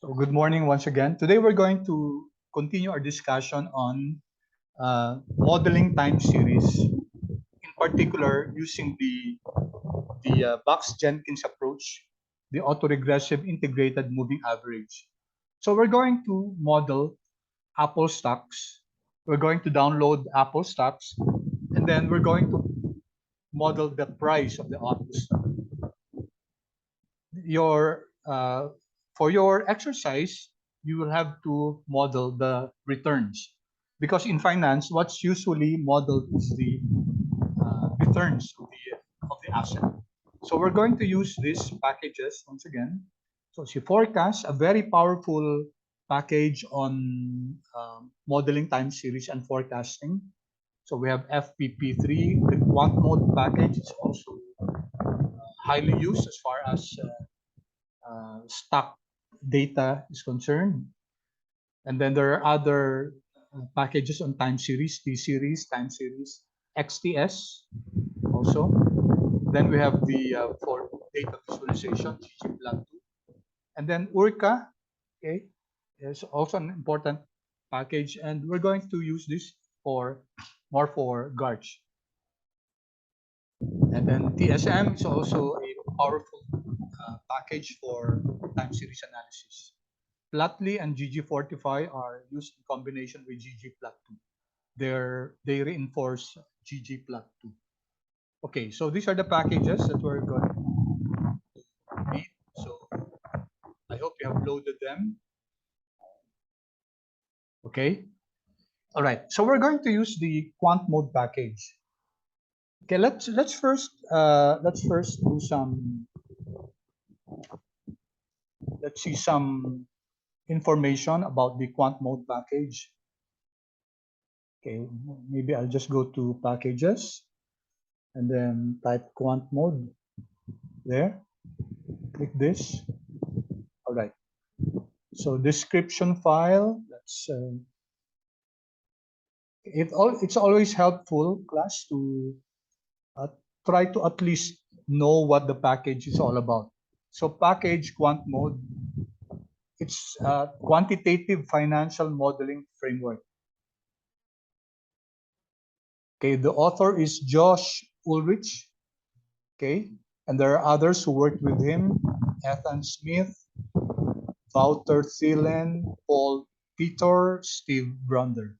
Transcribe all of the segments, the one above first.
So good morning once again. Today we're going to continue our discussion on modeling time series, in particular using the Box-Jenkins approach, the autoregressive integrated moving average. So we're going to model Apple stocks. We're going to download Apple stocks, and then we're going to model the price of the Apple stock. For your exercise, you will have to model the returns, because in finance, what's usually modeled is the returns of the asset. So we're going to use these packages once again. So she forecast, a very powerful package on modeling time series and forecasting. So we have FPP3, the quant mode package is also highly used as far as stock data is concerned. And then there are other packages on time series, T series, time series, XTS also. Then we have the for data visualization, ggplot2. And then URCA, okay, is also an important package, and we're going to use this for more for GARCH. And then TSM is also a powerful package for time series analysis. Plotly and ggfortify are used in combination with ggplot2. They reinforce ggplot2. Okay, so these are the packages that we're going to need. So I hope you have loaded them. Okay. All right. So we're going to use the quant mode package. Okay, let's first do some. Let's see some information about the quant mode package. Okay, maybe I'll just go to packages and then type quant mode there. Click this. All right. So description file. It's always helpful, class, to try to at least know what the package is all about. So package quant mode. It's a quantitative financial modeling framework. Okay, the author is Josh Ulrich. Okay, and there are others who worked with him: Ethan Smith, Wouter Thielen, Paul Peter, Steve Brunder.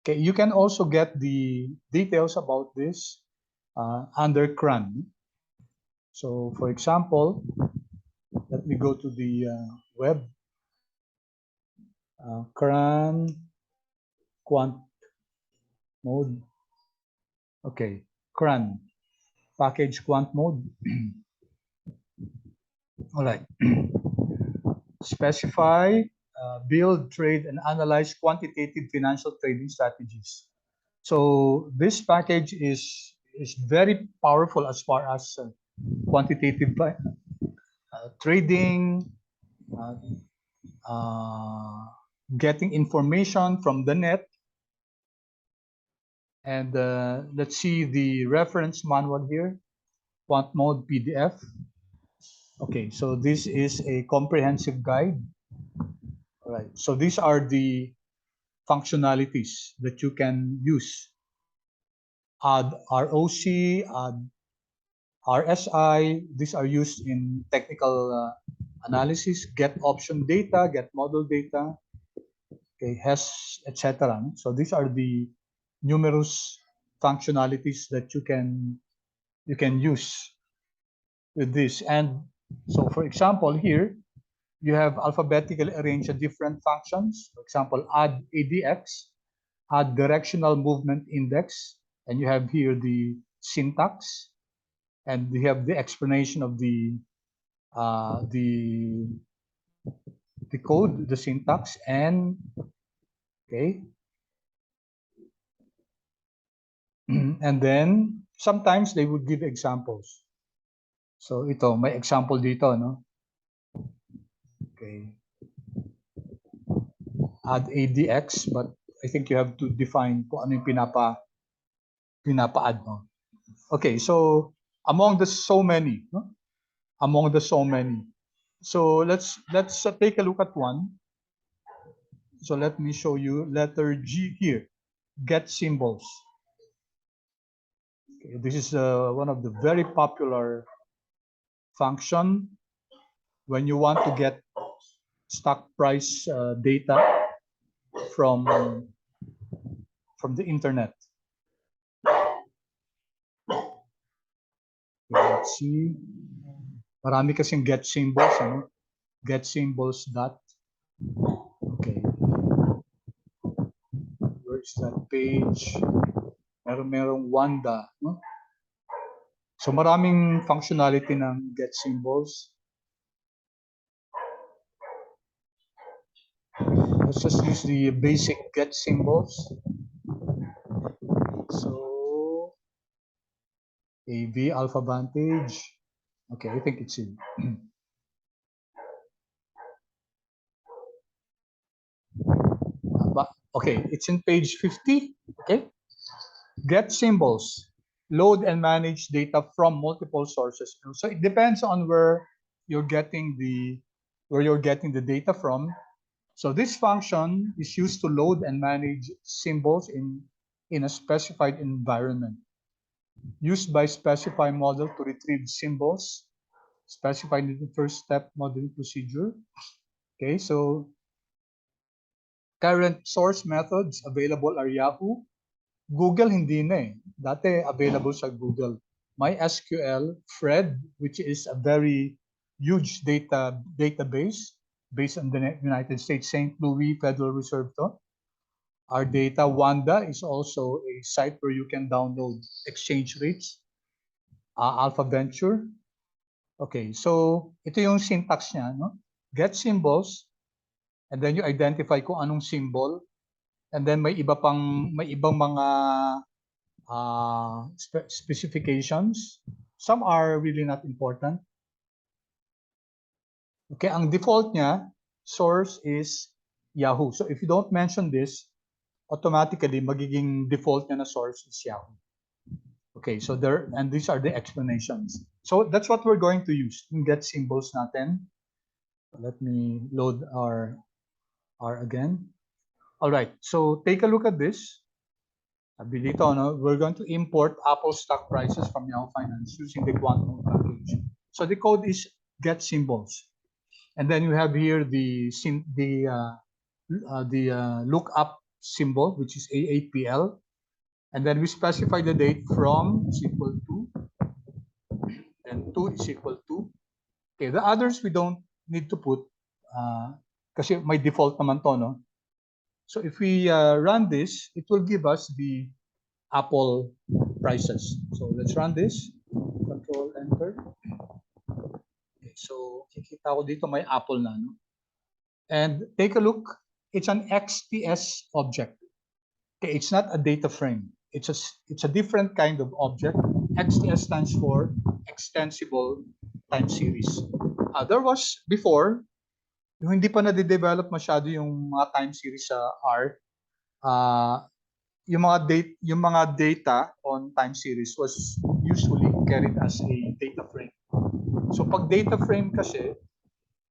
Okay, you can also get the details about this under CRAN. So, for example, let me go to the web. CRAN quant mode. Okay, CRAN package quant mode. All right. Specify, build, trade, and analyze quantitative financial trading strategies. So this package is very powerful as far as quantitative trading, getting information from the net. And let's see the reference manual here, quant mode PDF. Okay, so this is a comprehensive guide. All right, so these are the functionalities that you can use. Add ROC, add RSI. These are used in technical analysis. Get option data, get model data, okay, HES, etc. So these are the numerous functionalities that you can use with this. And so, for example, here you have alphabetically arranged the different functions. For example, add ADX, add directional movement index, and you have here the syntax, and you have the explanation of the code, the syntax, and okay, and then sometimes they would give examples. So ito, may example dito, no? Okay. Add ADX, but I think you have to define kung ano yung pinapa-add mo. Okay, so among the so many, no? among the so many. So let's take a look at one. So let me show you letter G here, get symbols. Okay, this is one of the very popular function when you want to get stock price data from the internet. Let's see. Marami kasing get symbols, ano? Get symbols dot. Okay. Where's that page? Merong Wanda, no? So maraming functionality ng get symbols. Let's just use the basic get symbols. So AV Alpha Vantage. Okay, I think it's in. Okay, it's in page 50. Okay. Get symbols. Load and manage data from multiple sources. So it depends on where you're getting the data from. So this function is used to load and manage symbols in a specified environment. Used by specify model to retrieve symbols specified in the first step modeling procedure. Okay, so current source methods available are Yahoo. Google hindi na eh. Dati available sa Google. MySQL, Fred, which is a very huge database based on the United States St. Louis Federal Reserve to. Our data, Wanda is also a site where you can download exchange rates. Alpha Venture. Okay, so ito yung syntax niya, no? Get symbols, and then you identify kung anong symbol, and then may ibang mga specifications. Some are really not important. Okay, ang default niya, source is Yahoo. So if you don't mention this, automatically magiging default niya na source is Yahoo. Okay, so these are the explanations. So that's what we're going to use in get symbols natin. Let me load our again. All right, so take a look at this. Dito, no? We're going to import Apple stock prices from Yahoo Finance using the quantum package. So the code is get symbols, and then you have here the lookup symbol, which is AAPL, and then we specify the date from is equal to, and 2 is equal to. Okay, the others we don't need to put kasi may default naman to, no? So if we run this, it will give us the Apple prices. So let's run this. Control Enter. Okay, so kikita ko dito may Apple na, no? And take a look. It's an XTS object. Okay, it's not a data frame. It's a different kind of object. XTS stands for Extensible Time Series. There was before, yung hindi pa na-develop masyado yung mga time series sa R, yung mga data on time series was usually carried as a data frame. So pag data frame kasi,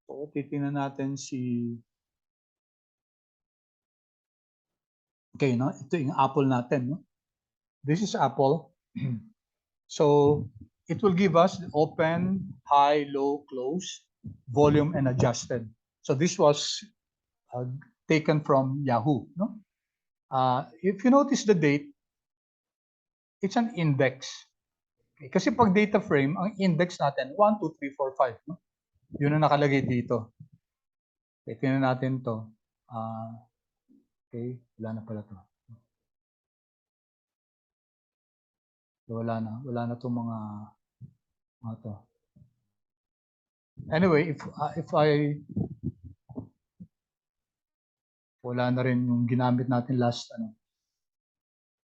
so titingnan natin okay, no? Ito yung Apple natin, no? This is Apple. So it will give us the open, high, low, close, volume, and adjusted. So this was taken from Yahoo, no? If you notice the date, it's an index. Okay. Kasi pag data frame, ang index natin, 1, 2, 3, 4, 5. No? Yun ang nakalagay dito. Okay, tingnan natin to. Okay, wala na pala to. So, wala na itong mga to. Anyway, if I wala na rin yung ginamit natin last ano.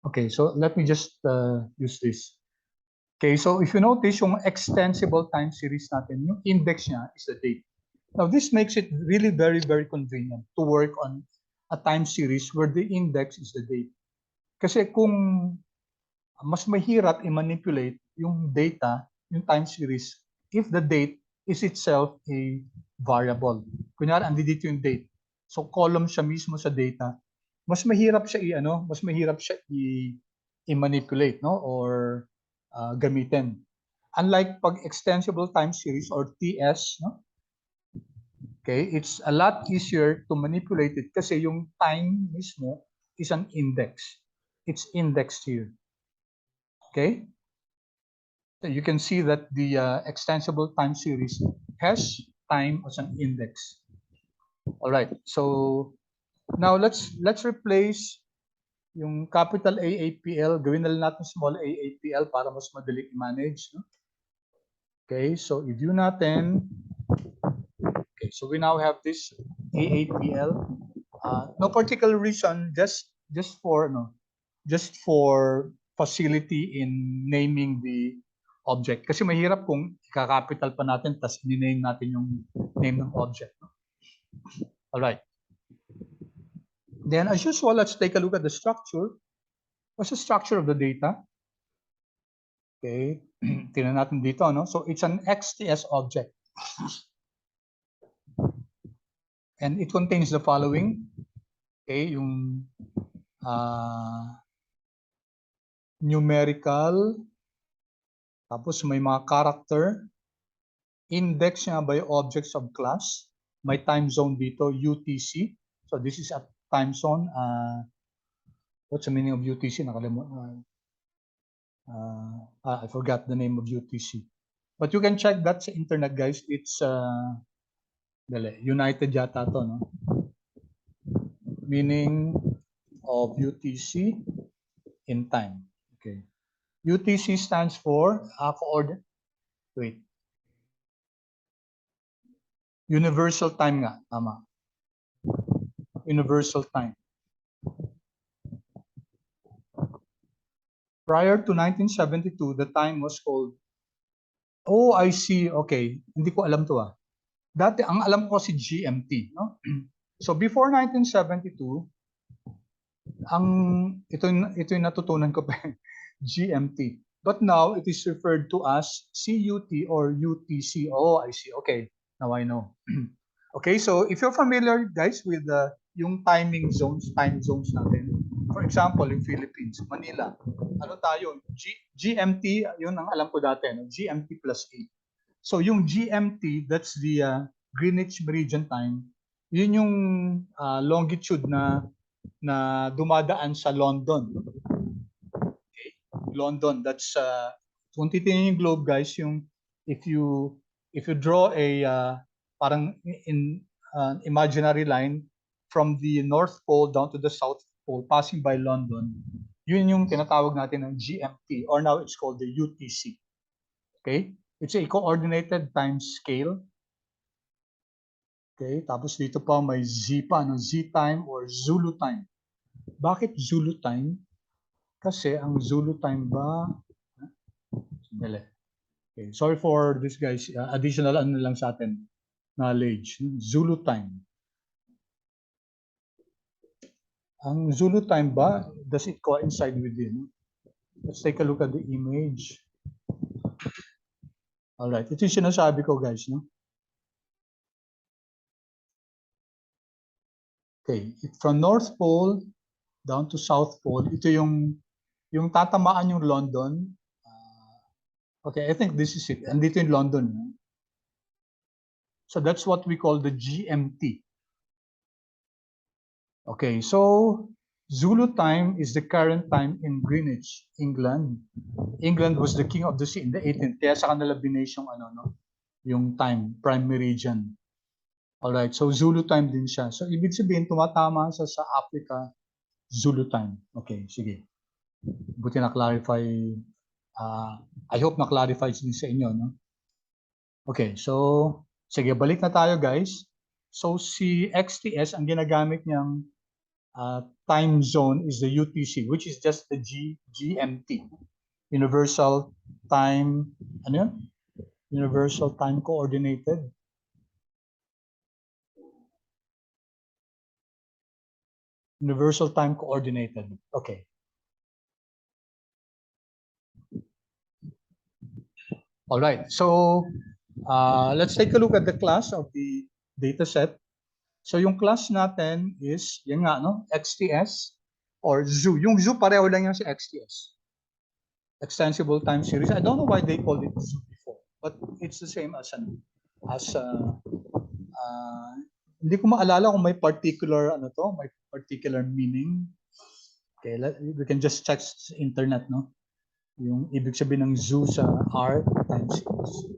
Okay, so let me just use this. Okay, so if you notice yung extensible time series natin, yung index niya is the date. Now this makes it really very, very convenient to work on a time series where the index is the date. Kasi kung mas mahirap i-manipulate yung data, yung time series, if the date is itself a variable. Kunyari, andito yung date. So column siya mismo sa data. Mas mahirap siya i-manipulate, no, or gamitin. Unlike pag extensible time series or TS, no? Okay, it's a lot easier to manipulate it kasi yung time mismo is an index. It's indexed here. Okay? So you can see that the extensible time series has time as an index. All right. So now let's replace yung capital AAPL. Gawin na lang natin small AAPL para mas madali i-manage. No? Okay. So i-view natin. Okay. So we now have this AAPL. No particular reason, just for facility in naming the object. Kasi mahirap kung ika-capital pa natin tas i-name natin yung name ng object. All right. Then as usual, let's take a look at the structure. What's the structure of the data? Okay. Tingnan natin dito, no? So it's an XTS object. And it contains the following. Okay, yung numerical, tapos may mga character, index niya by objects of class, may time zone dito, UTC. So this is a time zone. What's the meaning of UTC? Nakalimutan. I forgot the name of UTC. But you can check that sa internet, guys. It's United yata to, no? Meaning of UTC in time. Okay. UTC stands for Universal time nga, tama. Universal time. Prior to 1972, the time was called. Oh, I see. Okay. Hindi ko alam to. Dati, ang alam ko si GMT. No? So before 1972, ito yung natutunan ko pa, GMT. But now, it is referred to as CUT or UTC. Oh, I see. Okay. Now I know. Okay, so if you're familiar, guys, with yung time zones natin. For example, in Philippines, Manila. Ano tayo? GMT, yun ang alam ko dati. No? GMT plus 8. So yung GMT, that's the Greenwich Meridian Time. Yun yung longitude na dumadaan sa London. Okay? London, that's kung titingnan yung globe, guys, yung if you draw a parang in imaginary line from the North Pole down to the South Pole passing by London, yun yung tinatawag natin ng GMT, or now it's called the UTC. Okay? It's a coordinated time scale. Okay? Tapos dito pa may Z pa, no? Z time or Zulu time. Bakit Zulu time? Kasi ang Zulu time ba? Okay. Sorry for this, guys. Additional ano lang sa atin. Knowledge. Zulu time. Ang Zulu time ba, does it coincide with it? Let's take a look at the image. Alright, ito yung sinasabi ko, guys. No? Okay, from North Pole down to South Pole, ito yung tatamaan yung London. Okay, I think this is it. Andito yung London. No? So that's what we call the GMT. Okay, so Zulu time is the current time in Greenwich, England. England was the king of the sea in the 18th. Kaya sa kanila binase yung time, prime meridian. Alright, so Zulu time din siya. So ibig sabihin, tumatama sa Africa, Zulu time. Okay, sige. Buti na-clarify. I hope na-clarify din sa inyo, no? Okay, so sige, balik na tayo, guys. So si XTS, ang ginagamit niyang time zone is the UTC, which is just the GMT, Universal Time, ano yun? Universal Time Coordinated. Universal Time Coordinated. Okay. All right. So Let's take a look at the class of the dataset. So yung class natin is, yan nga, no? XTS or zoo. Yung zoo pareho lang yan sa XTS. Extensible time series. I don't know why they called it zoo before, but it's the same as hindi ko maalala kung may particular may particular meaning. Okay, we can just check sa internet, no? Yung ibig sabihin ng zoo sa R time series.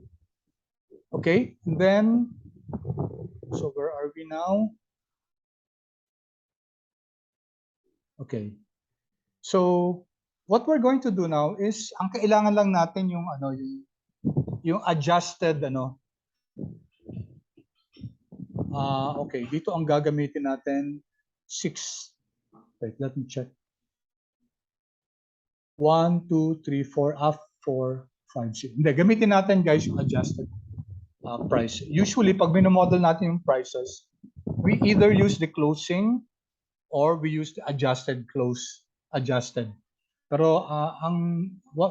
Okay, and then so where are we now? Okay. So what we're going to do now is ang kailangan lang natin yung yung adjusted okay, dito ang gagamitin natin 6. Wait, let me check. 1 2 3 4 4 5 6. Hindi, gamitin natin guys yung adjusted price. Usually pag minomodel natin yung prices, we either use the closing or we use the adjusted. Pero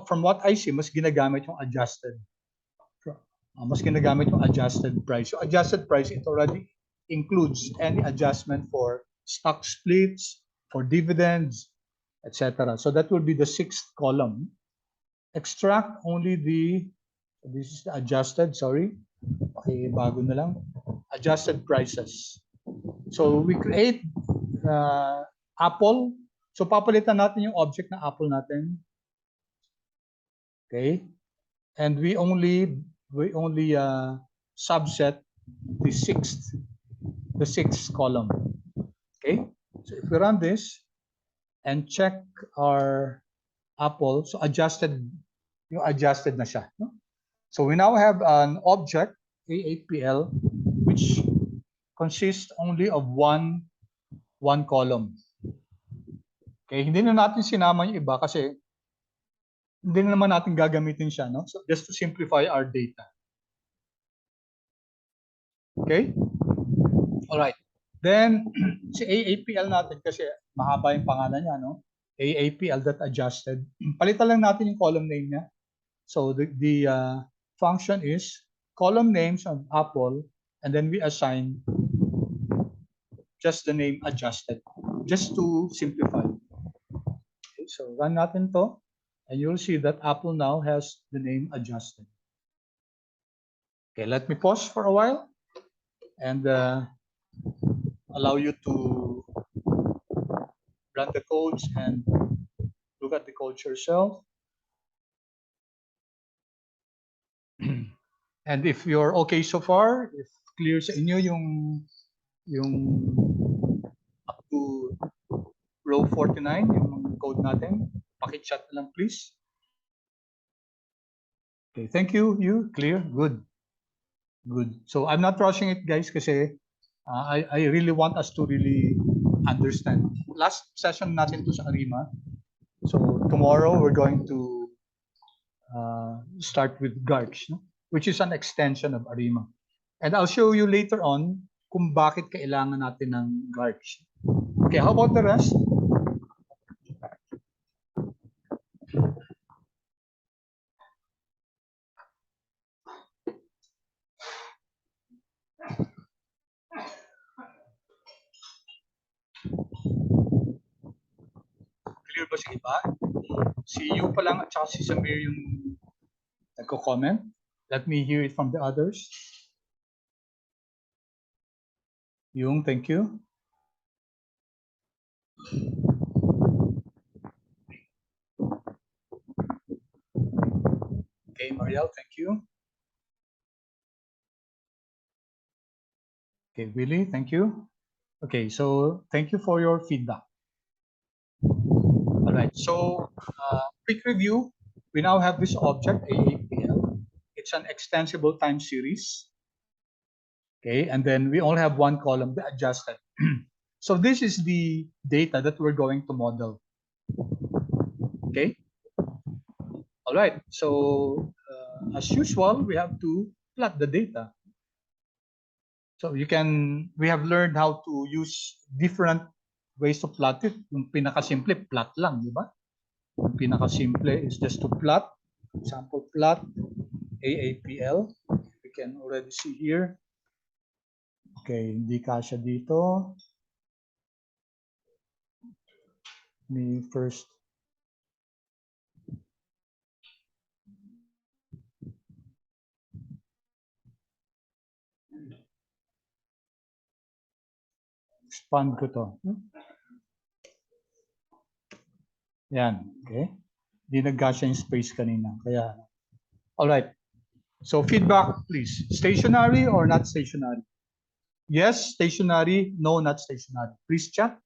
from what I see, mas ginagamit yung adjusted. Mas ginagamit yung adjusted price. So adjusted price, it already includes any adjustment for stock splits, for dividends, etc. So that will be the 6th column. Extract only this is the adjusted, sorry. Okay, bago na lang. Adjusted prices. So we create Apple. So papalitan natin yung object na Apple natin. Okay? And we only subset the 6th column. Okay? So if we run this and check our Apple, so adjusted na siya. No? So we now have an object, AAPL, which consists only of one column. Okay, hindi na natin sinama yung iba kasi hindi na naman natin gagamitin siya, no? So just to simplify our data. Okay? All right. Then si AAPL natin kasi mahaba yung pangalan niya, no? AAPL.adjusted. Palitan lang natin yung column name niya. So the function is column names of Apple, and then we assign just the name adjusted, just to simplify. Okay, so run natin to, and you'll see that Apple now has the name adjusted. Okay, let me pause for a while and allow you to run the codes and look at the code yourself. And if you're okay so far, if clear sa inyo yung up to row 49, yung code natin, paki-chat na lang please. Okay, thank you. You clear? Good. So I'm not rushing it, guys, kasi I really want us to really understand. Last session natin to sa ARIMA. So tomorrow we're going to start with GARCH, no? Which is an extension of ARIMA. And I'll show you later on kung bakit kailangan natin ng GARCH. Okay, how about the rest? Clear ba sa iba? Si you pa lang at saka si Samir yung nagko-comment. Let me hear it from the others. Yung, thank you. Okay, Mariel, thank you. Okay, Willie, thank you. Okay, so thank you for your feedback. All right, so quick review. We now have this object, AAPL. It's an extensible time series. Okay, and then we only have one column, the adjusted. So this is the data that we're going to model. Okay. All right, so as usual, we have to plot the data. So we have learned how to use different ways to plot it. Yung pinakasimple, plot lang, di ba? Yung pinakasimple is just to plot, example plot, AAPL. We can already see here. Okay, hindi kasya dito. Me first. Expand ko to. Yan, okay. Hindi nagkasya yung space kanina. Kaya, all right. So feedback, please. Stationary or not stationary? Yes, stationary. No, not stationary. Please chat.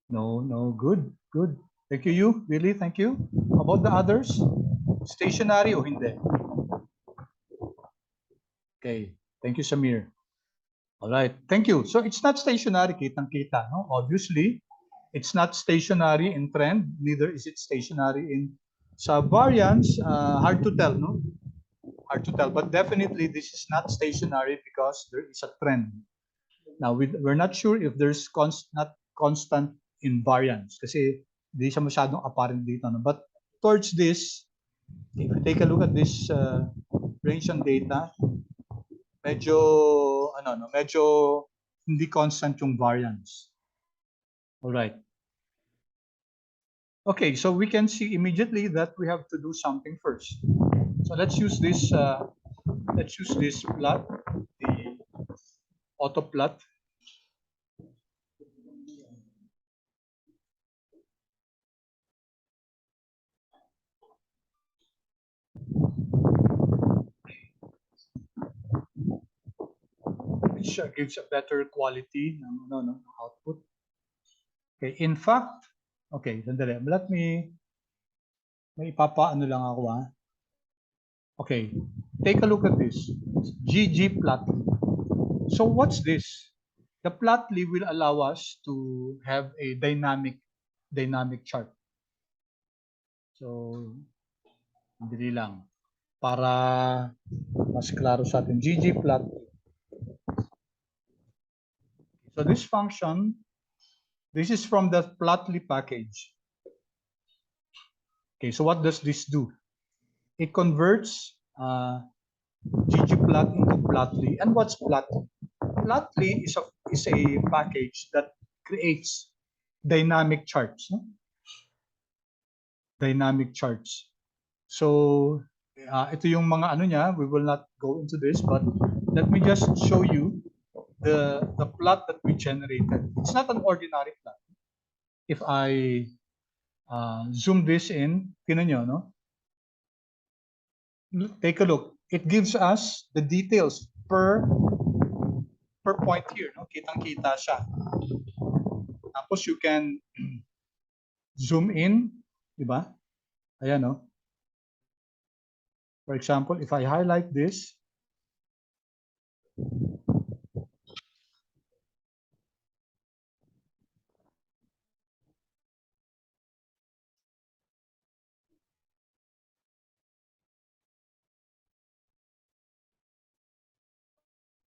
No, no, good, good. Thank you, Willie, thank you. How about the others? Stationary o hindi? Okay, thank you, Samir. All right, thank you. So it's not stationary, kitang-kita, no? Obviously, it's not stationary in trend, neither is it stationary in sa variance. Hard to tell, no? Hard to tell, but definitely this is not stationary because there is a trend. Now, we're not sure if there's not constant invariance kasi hindi siya masyadong apparent dito. No? But towards this, if you take a look at this range ng data, medyo, medyo hindi constant yung variance. All right. Okay, so we can see immediately that we have to do something first. So let's use this plot, the auto plot. Which gives a better quality output. Okay, in fact, okay, sandali. Let me, may ipapaano lang ako Okay, take a look at this. GG Plotly. So what's this? The Plotly will allow us to have a dynamic chart. So, hindi lang. Para mas klaro sa atin. GG Plotly. So this function, this is from the Plotly package. Okay, so what does this do? It converts ggplot into Plotly. And what's Plotly? Plotly is a package that creates dynamic charts. No? Dynamic charts. So, ito yung mga ano niya. We will not go into this, but let me just show you the plot that we generated. It's not an ordinary plot. If I zoom this in, tingnan nyo, no? Take a look. It gives us the details per point here, no? Kitang-kita siya. Tapos you can zoom in, di ba? Ayan, no? For example, if I highlight this,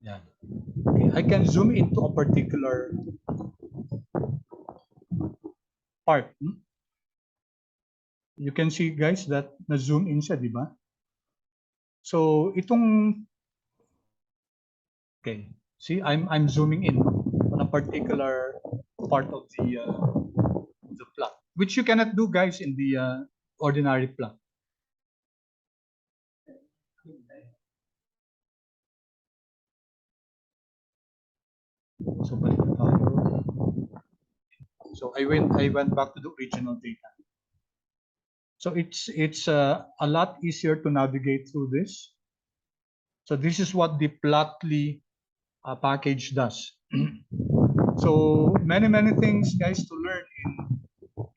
yeah. Okay, I can zoom into a particular part. You can see, guys, that na-zoom in siya, di ba? So, itong okay, see, I'm zooming in on a particular part of the plot, which you cannot do, guys, in the ordinary plot. So I went back to the original data. So it's a lot easier to navigate through this. So this is what the Plotly package does. So many things, guys, to learn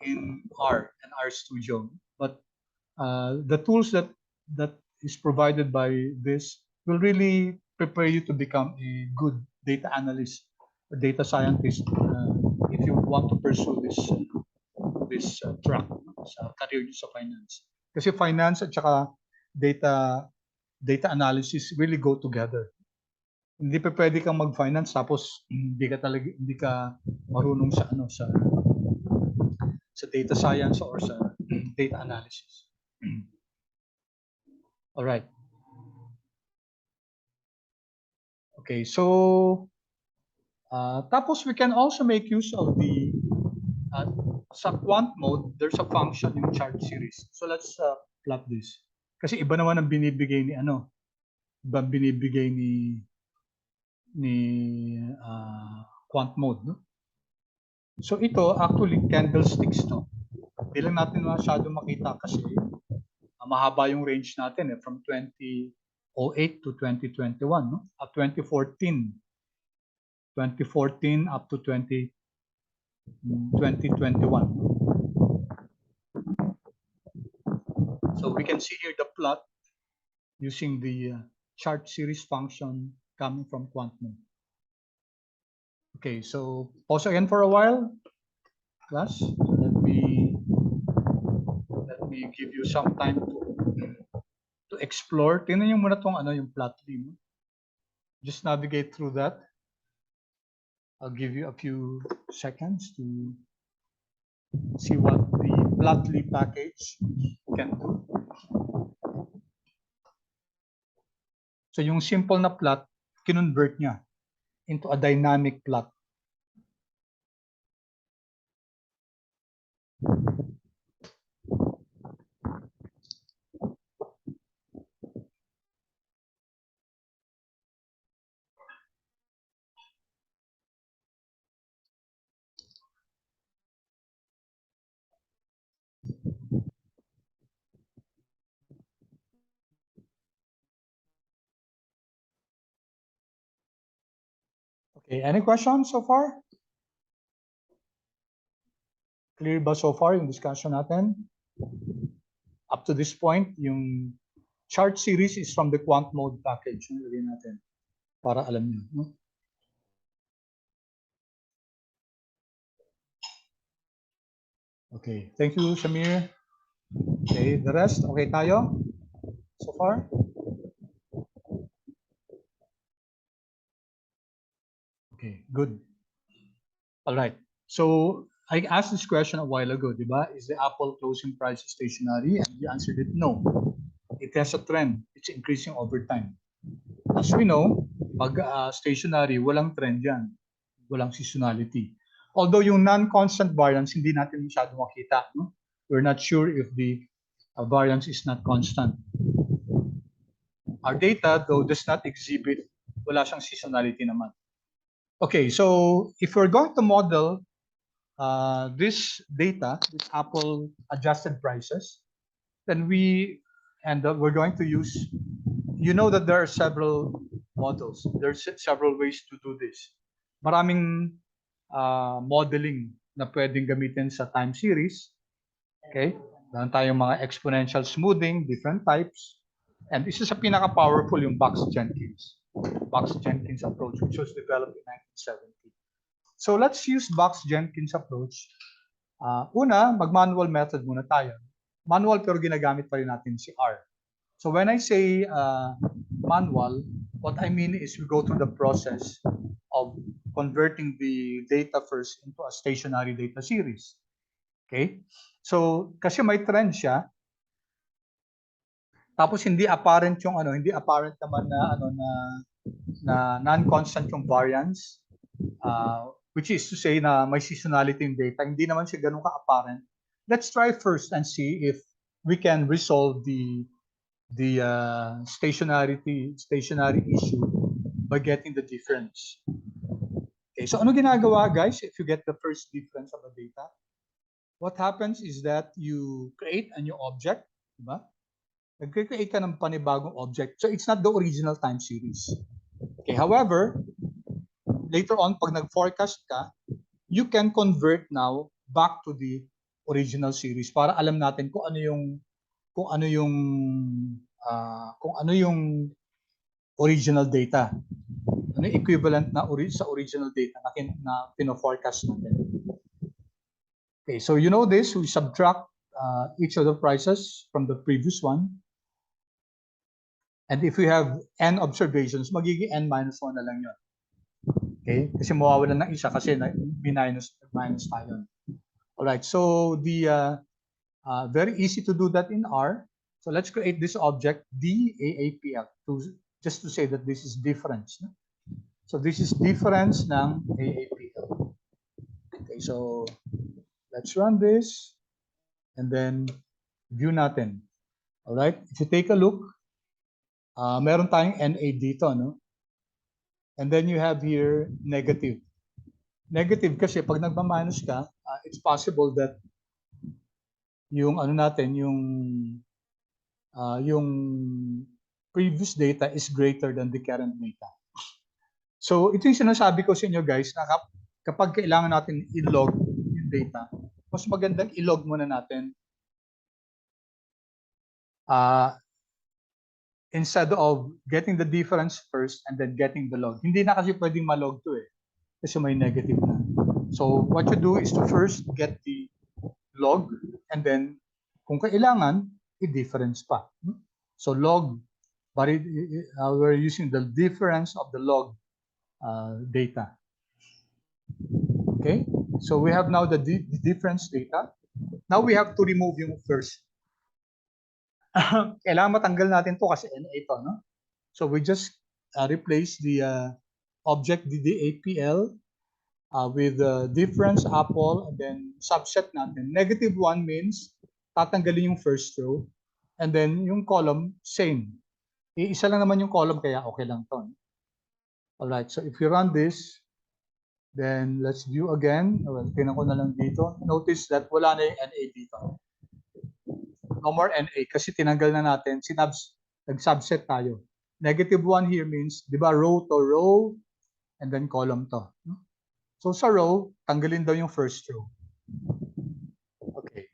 in R and R Studio, but the tools that is provided by this will really prepare you to become a good data analyst or data scientist if you want to pursue this track sa career sa finance. Kasi finance at saka data analysis really go together. Hindi pa pwede kang mag-finance tapos hindi ka marunong sa sa data science or sa data analysis. All right. Okay, so tapos we can also make use of the sa quant mode, there's a function in chart series. So let's plot this. Kasi iba naman ang binibigay ni ano, iba binibigay ni quant mode, no? So ito actually candlesticks to. Di lang natin masyado makita kasi mahaba yung range natin from 2008 to 2021, no? At 2014 up to 2021. So we can see here the plot using the chart series function coming from quant mode. Okay, so pause again for a while, class. Let me give you some time to explore. Tingnan niyo muna tong ano yung plot view. Just navigate through that. I'll give you a few seconds to see what the Plotly package can do. So yung simple na plot, kinonvert niya into a dynamic plot. Okay, any questions so far? Clear ba so far yung discussion natin? Up to this point, yung chart series is from the quant mode package. Nilagay natin para alam niyo. No? Okay, thank you, Shamir. Okay, the rest, okay tayo so far? Okay, good. All right. So I asked this question a while ago, di ba? Is the Apple closing price stationary? And you answered it no. It has a trend. It's increasing over time. As we know, pag stationary, walang trend yan. Walang seasonality. Although yung non-constant variance, hindi natin masyado makita. No? We're not sure if the variance is not constant. Our data, though, does not exhibit, wala siyang seasonality naman. Okay, so if we're going to model this data, this Apple adjusted prices, then we're going to use, you know that there are several models. There's several ways to do this. Maraming modeling na pwedeng gamitin sa time series. Okay? Meron tayong mga exponential smoothing, different types. And isa sa pinaka-powerful yung Box-Jenkins approach, which was developed in 1970. So let's use Box-Jenkins approach. Una, mag-manual method muna tayo. Manual pero ginagamit pa rin natin si R. So when I say manual, what I mean is we go through the process of converting the data first into a stationary data series. Okay? So kasi may trend siya, tapos hindi apparent naman na non-constant yung variance, which is to say na may seasonality yung data, hindi naman siya ganun ka-apparent. Let's try first and see if we can resolve the stationary issue by getting the difference. Okay, so ano ginagawa, guys, if you get the first difference of the data? What happens is that you create a new object, diba? Nag-create ka ng panibagong object. So it's not the original time series. Okay, however, later on, pag nag-forecast ka, you can convert now back to the original series para alam natin kung ano yung original data. Ano yung equivalent na sa original data na pino-forecast natin. Okay, so you know this, we subtract each of the prices from the previous one. And if we have n observations, magiging n minus 1 na lang yun. Okay, kasi mawawalan ng isa kasi minus tayo. Alright, so the very easy to do that in R. So let's create this object, the AAPL, just to say that this is difference. So this is difference ng AAPL. Okay, so let's run this and then view natin. All right, if you take a look, meron tayong NA dito, no? And then you have here negative. Negative kasi pag nagmamanage ka, it's possible that yung ano natin, yung previous data is greater than the current data. So ito yung sinasabi ko sa inyo guys, na kapag kailangan natin i-log yung data, mas magandang i-log muna natin instead of getting the difference first and then getting the log. Hindi na kasi pwedeng ma-log to eh, kasi may negative na. So what you do is to first get the log and then kung kailangan, i-difference pa. So log, but we're using the difference of the log data. Okay, so we have now the difference data. Now we have to remove yung first. Kailangan matanggal natin to kasi NA ito, no? So we just replace the object, the APL, with the difference APL, and then subset natin. -1 means tatanggalin yung first row, and then yung column, same. Isa lang naman yung column, kaya okay lang to. Alright, so if you run this, then let's view again. Well, tinan ko na lang dito. Notice that wala na yung NA dito. No more NA kasi tinanggal na natin. Nag-subset tayo. -1 here means, di ba, row to row, and then column to. So sa row, tanggalin daw yung first row. Okay.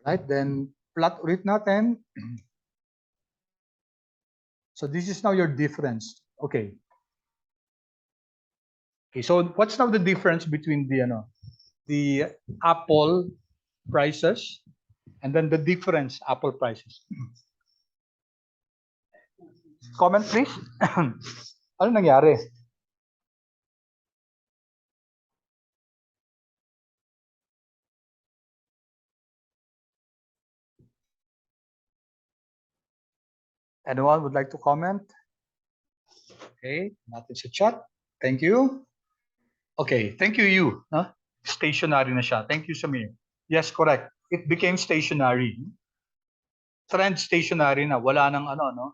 Right, then plot ulit natin. So this is now your difference. Okay. Okay, so what's now the difference between the Apple prices and then the difference Apple prices? Comment please. Ano nangyari? Anyone would like to comment? Okay, natin sa chat. Thank you. Okay, thank you, you. Huh? Stationary na siya. Thank you, Samir. Yes, correct. It became stationary. Trend stationary na. Wala nang ano, no?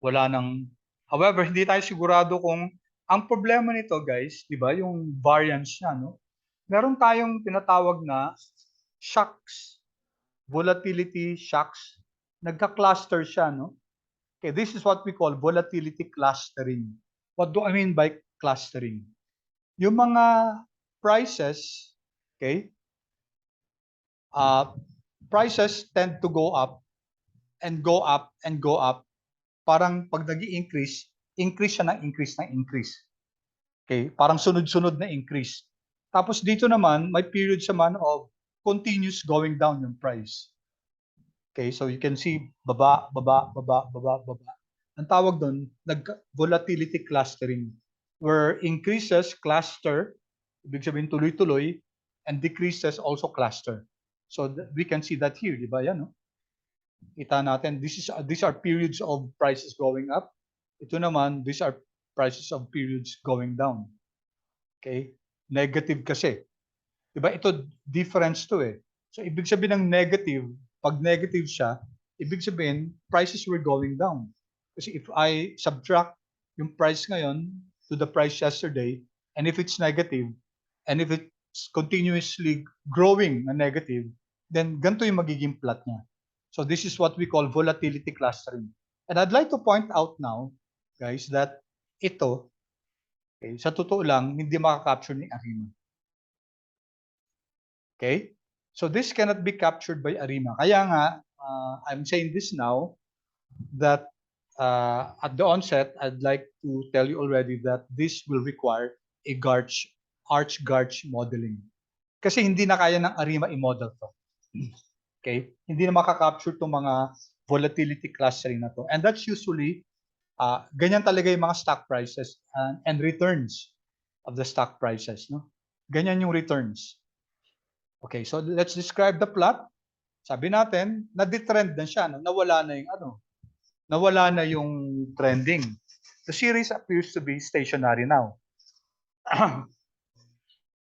Wala nang... However, hindi tayo sigurado kung... Ang problema nito, guys, di ba, yung variance niya, no? Meron tayong tinatawag na shocks. Volatility shocks. Nagka-cluster siya, no? Okay, this is what we call volatility clustering. What do I mean by clustering? Yung mga prices, okay, prices tend to go up and go up and go up. Parang pag nag-i-increase, increase siya ng increase ng increase. Okay, parang sunod-sunod na increase. Tapos dito naman, may periods naman of continuous going down yung price. Okay, so you can see baba, baba, baba, baba, baba. Ang tawag doon, volatility clustering, where increases cluster, ibig sabihin tuloy-tuloy, and decreases also cluster. So we can see that here, di ba yan, no? Kita natin, these are periods of prices going up. Ito naman, these are prices of periods going down. Okay? Negative kasi. Di ba? Ito, difference to eh. So, ibig sabihin ng negative, pag negative siya, ibig sabihin, prices were going down. Kasi if I subtract yung price ngayon to the price yesterday, and if it's negative, and if it's continuously growing na negative, then ganito yung magiging plot niya. So this is what we call volatility clustering. And I'd like to point out now, guys, that ito, okay, sa totoo lang, hindi makaka-capture ni ARIMA. Okay? So this cannot be captured by ARIMA. Kaya nga, I'm saying this now, that at the onset, I'd like to tell you already that this will require a arch-garch modeling. Kasi hindi na kaya ng ARIMA i-model to. Okay? Hindi na makaka-capture itong mga volatility clustering na to. And that's usually, ganyan talaga yung mga stock prices and returns of the stock prices. No? Ganyan yung returns. Okay, so let's describe the plot. Sabi natin, na-detrend na siya, no? Nawala na yung nawala na yung trending. The series appears to be stationary now.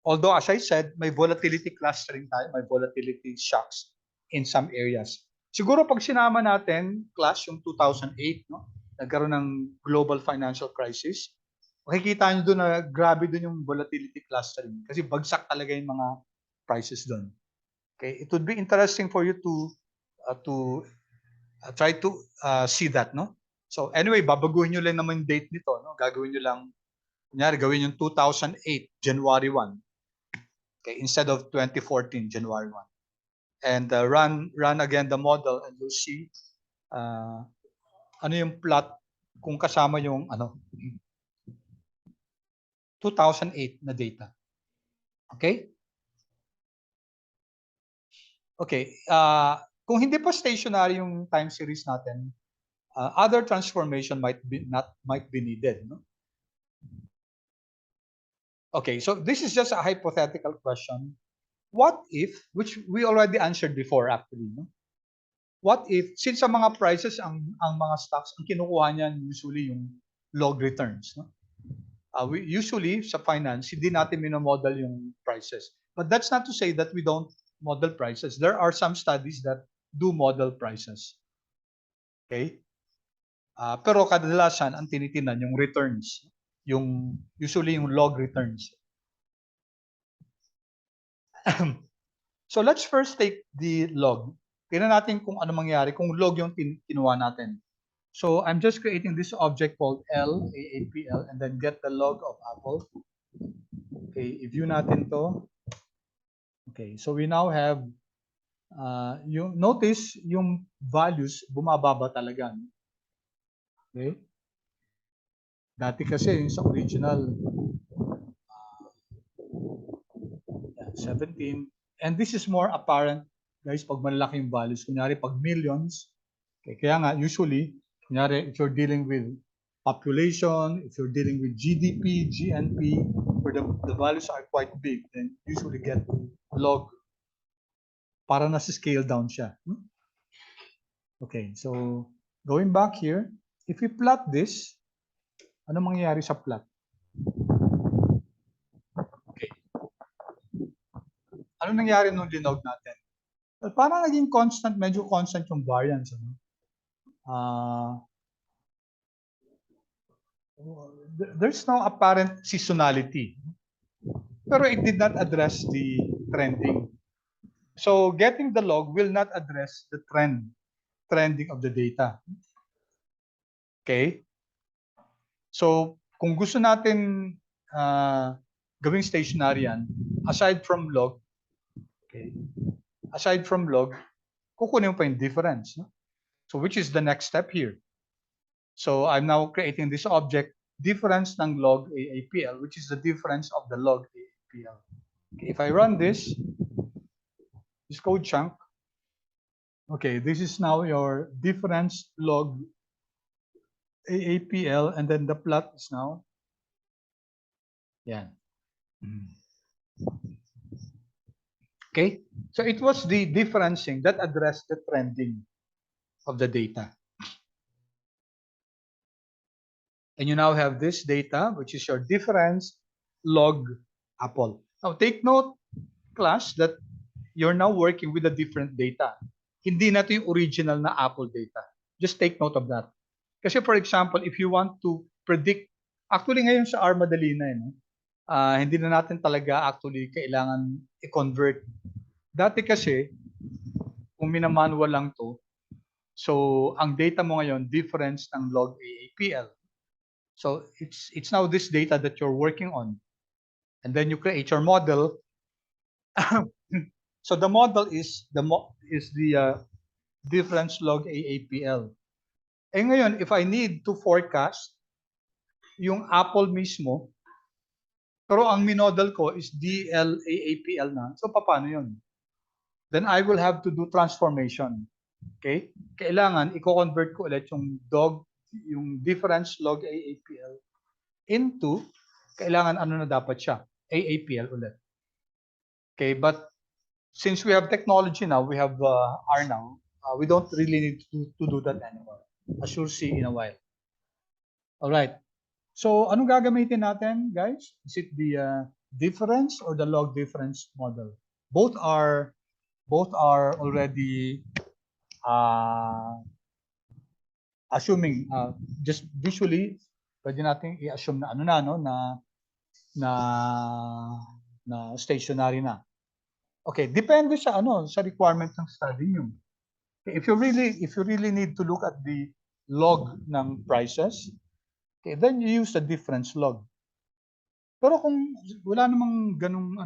Although, as I said, may volatility clustering tayo, may volatility shocks in some areas. Siguro pag sinama natin, class, yung 2008, no? Nagkaroon ng global financial crisis, makikita nyo doon na grabe doon yung volatility clustering kasi bagsak talaga yung mga prices doon. Okay, it would be interesting for you to try to see that, no? So anyway, babaguhin nyo lang naman yung date nito, no? Gagawin nyo lang, kunyari, gawin yung 2008, January 1. Okay, instead of 2014, January 1. And run again the model and you'll see ano yung plot kung kasama yung 2008 na data. Okay? Okay. Kung hindi pa stationary yung time series natin, other transformation might be needed, no? Okay, so this is just a hypothetical question. What if, which we already answered before actually, no? What if, since sa mga prices, ang mga stocks, ang kinukuha niyan usually yung log returns, no? We usually sa finance, hindi natin minomodel yung prices. But that's not to say that we don't model prices. There are some studies that do model prices. Okay? Pero kadalasan ang tinitingnan yung returns, yung usually yung log returns. So let's first take the log. Tingnan natin kung ano mangyari kung log yung kinuha natin. So I'm just creating this object called aapl and then get the log of apple. Okay, i-view natin to. Okay, so we now have yung notice yung values bumababa talaga. Okay? Dati kasi yung sa original 17, and this is more apparent guys pag malaki yung values, kunyari pag millions. Okay, kaya nga usually kunyari if you're dealing with population, if you're dealing with GDP, GNP, where the values are quite big, then usually get log para nasa scale down siya. Okay, so going back here, if we plot this, ano mangyayari sa plot? Okay. Ano nangyari nung linog natin? Well, parang naging constant, medyo constant yung variance. There's no apparent seasonality. Pero it did not address the trending. So getting the log will not address the trending of the data. Okay? So kung gusto natin gawing stationary yan, aside from log, okay, kukunin mo pa yung difference. No? So which is the next step here? So I'm now creating this object, difference ng log AAPL, which is the difference of the log AAPL. Okay, if I run this code chunk, okay, this is now your difference log AAPL, and then the plot is now, yeah. Okay, so it was the differencing that addressed the trending of the data. And you now have this data, which is your difference log apple. Now take note, class, that you're now working with a different data. Hindi na ito yung original na apple data. Just take note of that. Kasi for example, if you want to predict, actually ngayon sa ARIMA madali na yun, hindi na natin talaga actually kailangan i-convert. Dati kasi, kung minamanual lang to, so ang data mo ngayon, difference ng log AAPL. So it's now this data that you're working on. And then you create your model. So the model is the difference log AAPL. Eh ngayon, if I need to forecast yung apple mismo, pero ang minodel ko is DLAAPL na, so paano yun? Then I will have to do transformation. Okay? Kailangan i-convert ko ulit yung difference log AAPL into, kailangan ano na dapat siya? AAPL ulit. Okay, but since we have technology now, we have R now, we don't really need to do that anymore, as you'll see in a while. All right. So, anong gagamitin natin, guys? Is it the difference or the log difference model? Both are already assuming just visually pwede nating i-assume na ano na no na na stationary na. Okay, depende sa sa requirement ng study niyo. Okay, if you really need to look at the log ng prices, okay, then you use the difference log. Pero kung wala namang ganung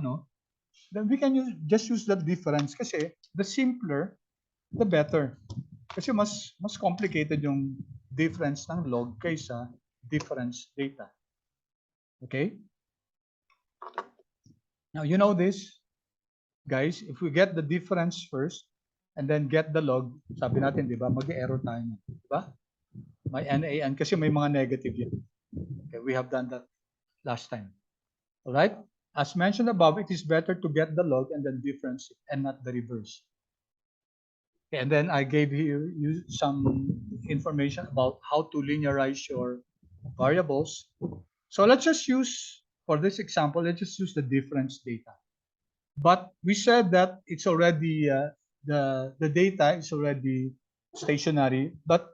then we can just use the difference kasi the simpler the better. Kasi mas complicated yung difference ng log kaysa difference data. Okay? Now, you know this, guys, if we get the difference first and then get the log, sabi natin, di ba, mag-error tayo. Di ba? May NaN kasi may mga negative yan. Okay, we have done that last time. All right? As mentioned above, it is better to get the log and then difference it and not the reverse. Okay, and then I gave you some information about how to linearize your variables. So let's just use, for this example, let's just use the difference data. But we said that it's already, the data is already stationary. But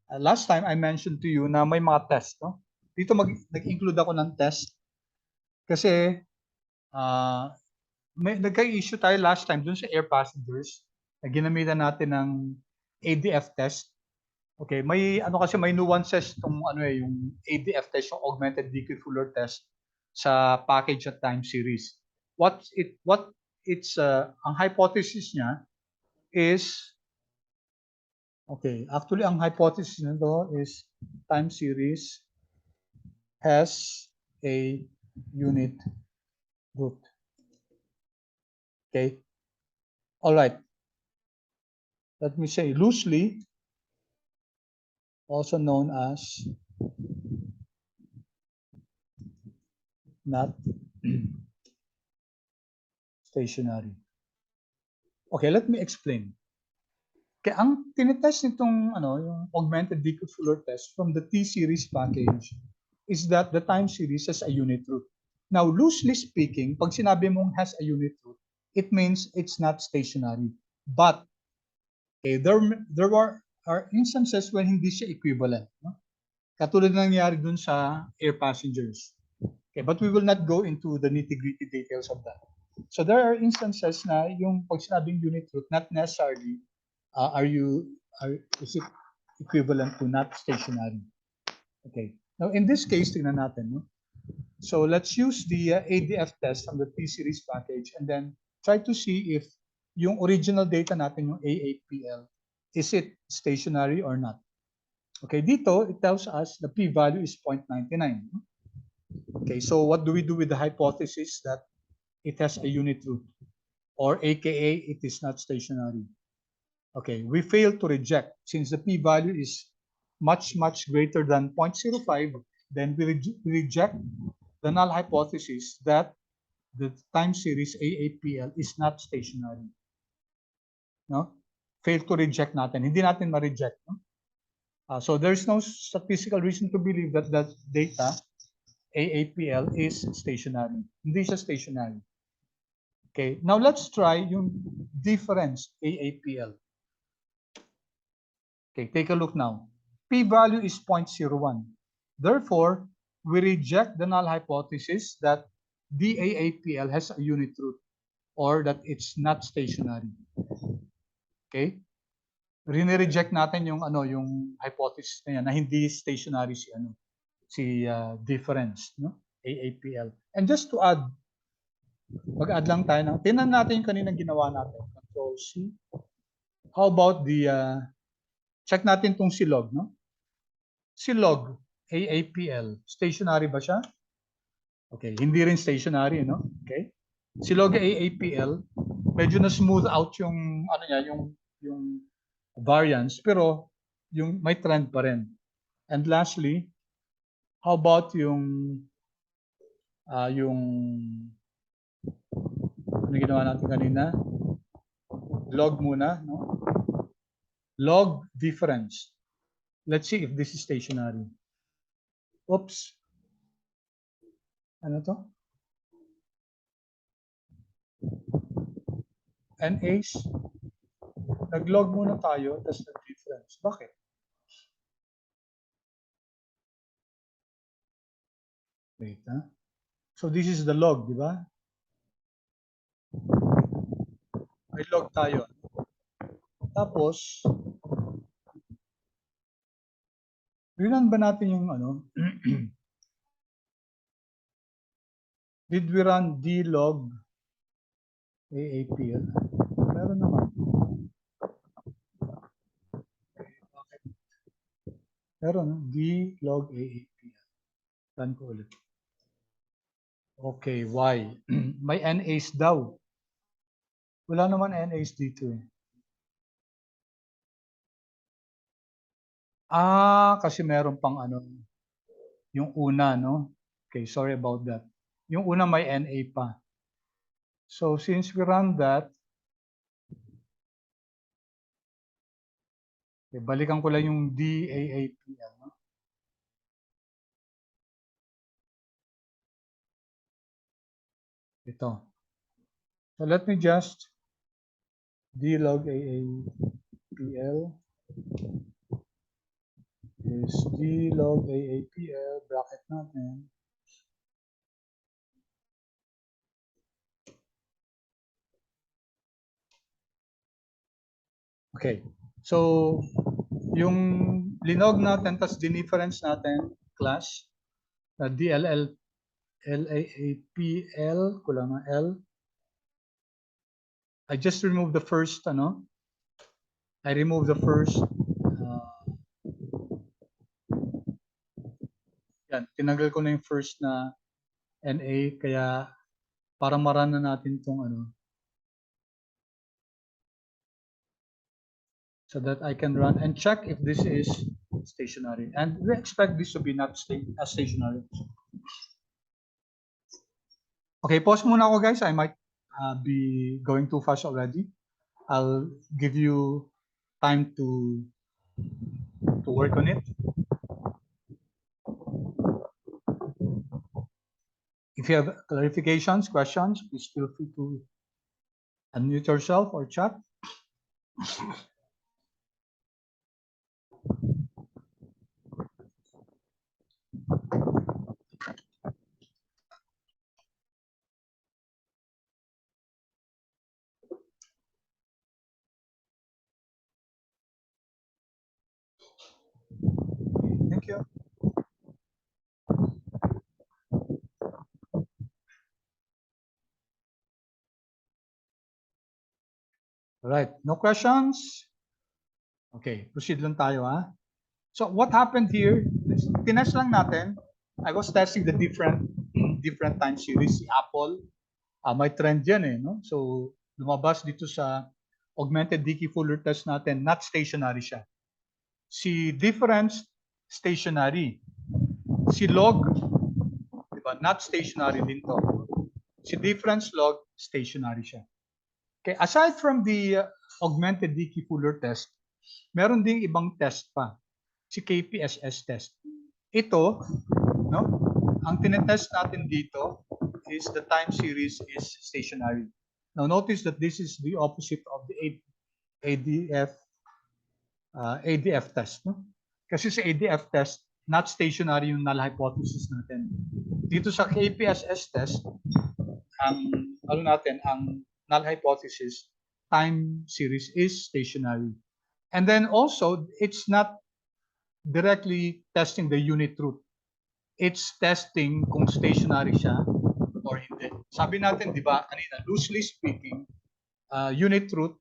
last time I mentioned to you na may mga test. No? Dito nag-include ako ng test kasi nagka-issue tayo last time dun sa air passengers na ginamitan natin ng ADF test. Okay, may kasi may nuances tong yung ADF test, yung augmented liquid fuller test sa package at time series. What it's ang hypothesis niya is actually ang hypothesis nito is time series has a unit root. Okay. All right. Let me say loosely, also known as not stationary. Okay, let me explain. Kaya ang tinetest nitong yung augmented liquid fuller test from the T-series package is that the time series has a unit root. Now, loosely speaking, pag sinabi mong has a unit root, it means it's not stationary. But there are instances when hindi siya equivalent. No? Katulad ng nangyari dun sa air passengers. Okay, but we will not go into the nitty-gritty details of that. So there are instances na yung pag sinabing unit root, not necessarily is it equivalent to not stationary? Okay. Now in this case, tingnan natin. No? So let's use the ADF test from the T-series package and then try to see if yung original data natin, yung aapl, is it stationary or not? Okay, dito, it tells us the p-value is 0.99. Okay, so what do we do with the hypothesis that it has a unit root? Or aka, it is not stationary. Okay, we fail to reject. Since the p-value is much greater than 0.05, then we reject the null hypothesis that the time series aapl is not stationary. No? Fail to reject natin. Hindi natin ma-reject. No? So there's no statistical reason to believe that the data aapl is stationary. Hindi siya stationary. Okay, now let's try yung difference aapl. Okay, take a look now. P-value is 0.01. Therefore, we reject the null hypothesis that the aapl has a unit root or that it's not stationary. Okay? Reject natin yung yung hypothesis na yan na hindi stationary si difference, no? aapl. And just to add, mag-add lang tayo tingnan natin yung kaninang ginawa natin. Control C. How about the check natin tong si log, no? Si log aapl, stationary ba siya? Okay, hindi rin stationary, no? Okay? Si log aapl, medyo na smooth out yung yung variance, pero yung may trend pa rin. And lastly, how about yung ano ginawa natin kanina? Log muna, no? Log difference. Let's see if this is stationary. Oops, Ano to? NAs. Nag-log muna tayo, tapos nag-difference. Bakit? Wait, ha? So this is the log, di ba? May log tayo. Tapos, rinan ba natin yung ano? Did we run dlog aapl? Meron naman. Okay. Meron, no? dlog aapl. Run ko ulit. Okay, why? May NAs daw. Wala naman NAs dito eh. Kasi meron pang ano, yung una, no? Okay, sorry about that. Yung una may NA pa. So since we run that, okay, balikan ko lang yung DAAPL, no? Ito. So let me just dlog aapl is dlog aapl, bracket natin. Okay. So yung linog natin, tas dinifference natin, class, DLL, LAAPL, kulang na L. I just removed the first, ano? I removed the first, yan, tinanggal ko na yung first na NA, kaya para marana natin itong ano, so that I can run and check if this is stationary. And we expect this to be not stationary. Okay, pause muna ako guys. I might be going too fast already. I'll give you time to work on it. If you have clarifications, questions, please feel free to unmute yourself or chat. Thank you. All right, no questions? Okay, proceed lang tayo ha. So what happened here, tinest lang natin. I was testing the different time series, si Apple. May trend yan eh, no? So lumabas dito sa augmented Dickey Fuller test natin, not stationary siya. Si difference, stationary. Si log, di ba, not stationary din to. Si difference log, stationary siya. Okay, aside from the augmented Dickey Fuller test, meron ding ibang test pa, si KPSS test. Ito, no, ang tinetest natin dito is the time series is stationary. Now notice that this is the opposite of the ADF test, no? Kasi sa ADF test, not stationary yung null hypothesis natin. Dito sa KPSS test, ang ano natin, ang null hypothesis, time series is stationary. And then also, it's not directly testing the unit root. It's testing kung stationary siya or hindi. Sabi natin, di ba, kanina, loosely speaking, unit root,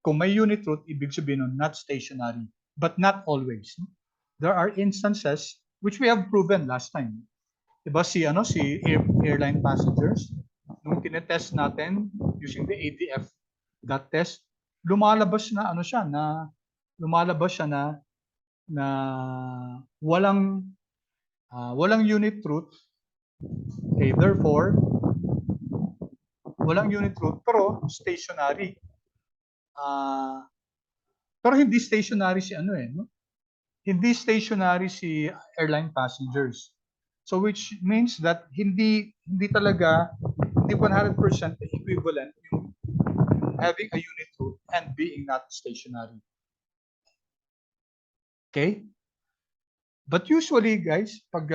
kung may unit root, ibig sabihin nun, not stationary. But not always. There are instances which we have proven last time. Diba si airline passengers, nung tinetest natin using the ADF that test, lumalabas na walang unit root. Okay, therefore walang unit root pero stationary. Pero hindi stationary si no? Hindi stationary si airline passengers. So which means that hindi talaga, hindi 100% equivalent yung having a unit root and being not stationary. Okay? But usually, guys, pag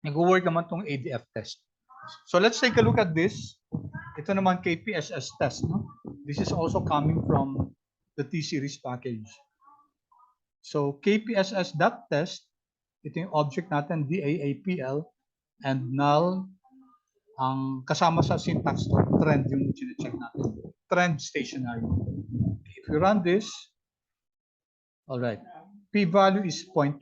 nag-work naman tong ADF test. So let's take a look at this. Ito naman KPSS test. No? This is also coming from the T-series package. So KPSS.test, ito yung object natin, DAAPL, and null, ang kasama sa syntax to, trend yung chine-check natin. Trend stationary. If you run this, all right, p-value is 0.1.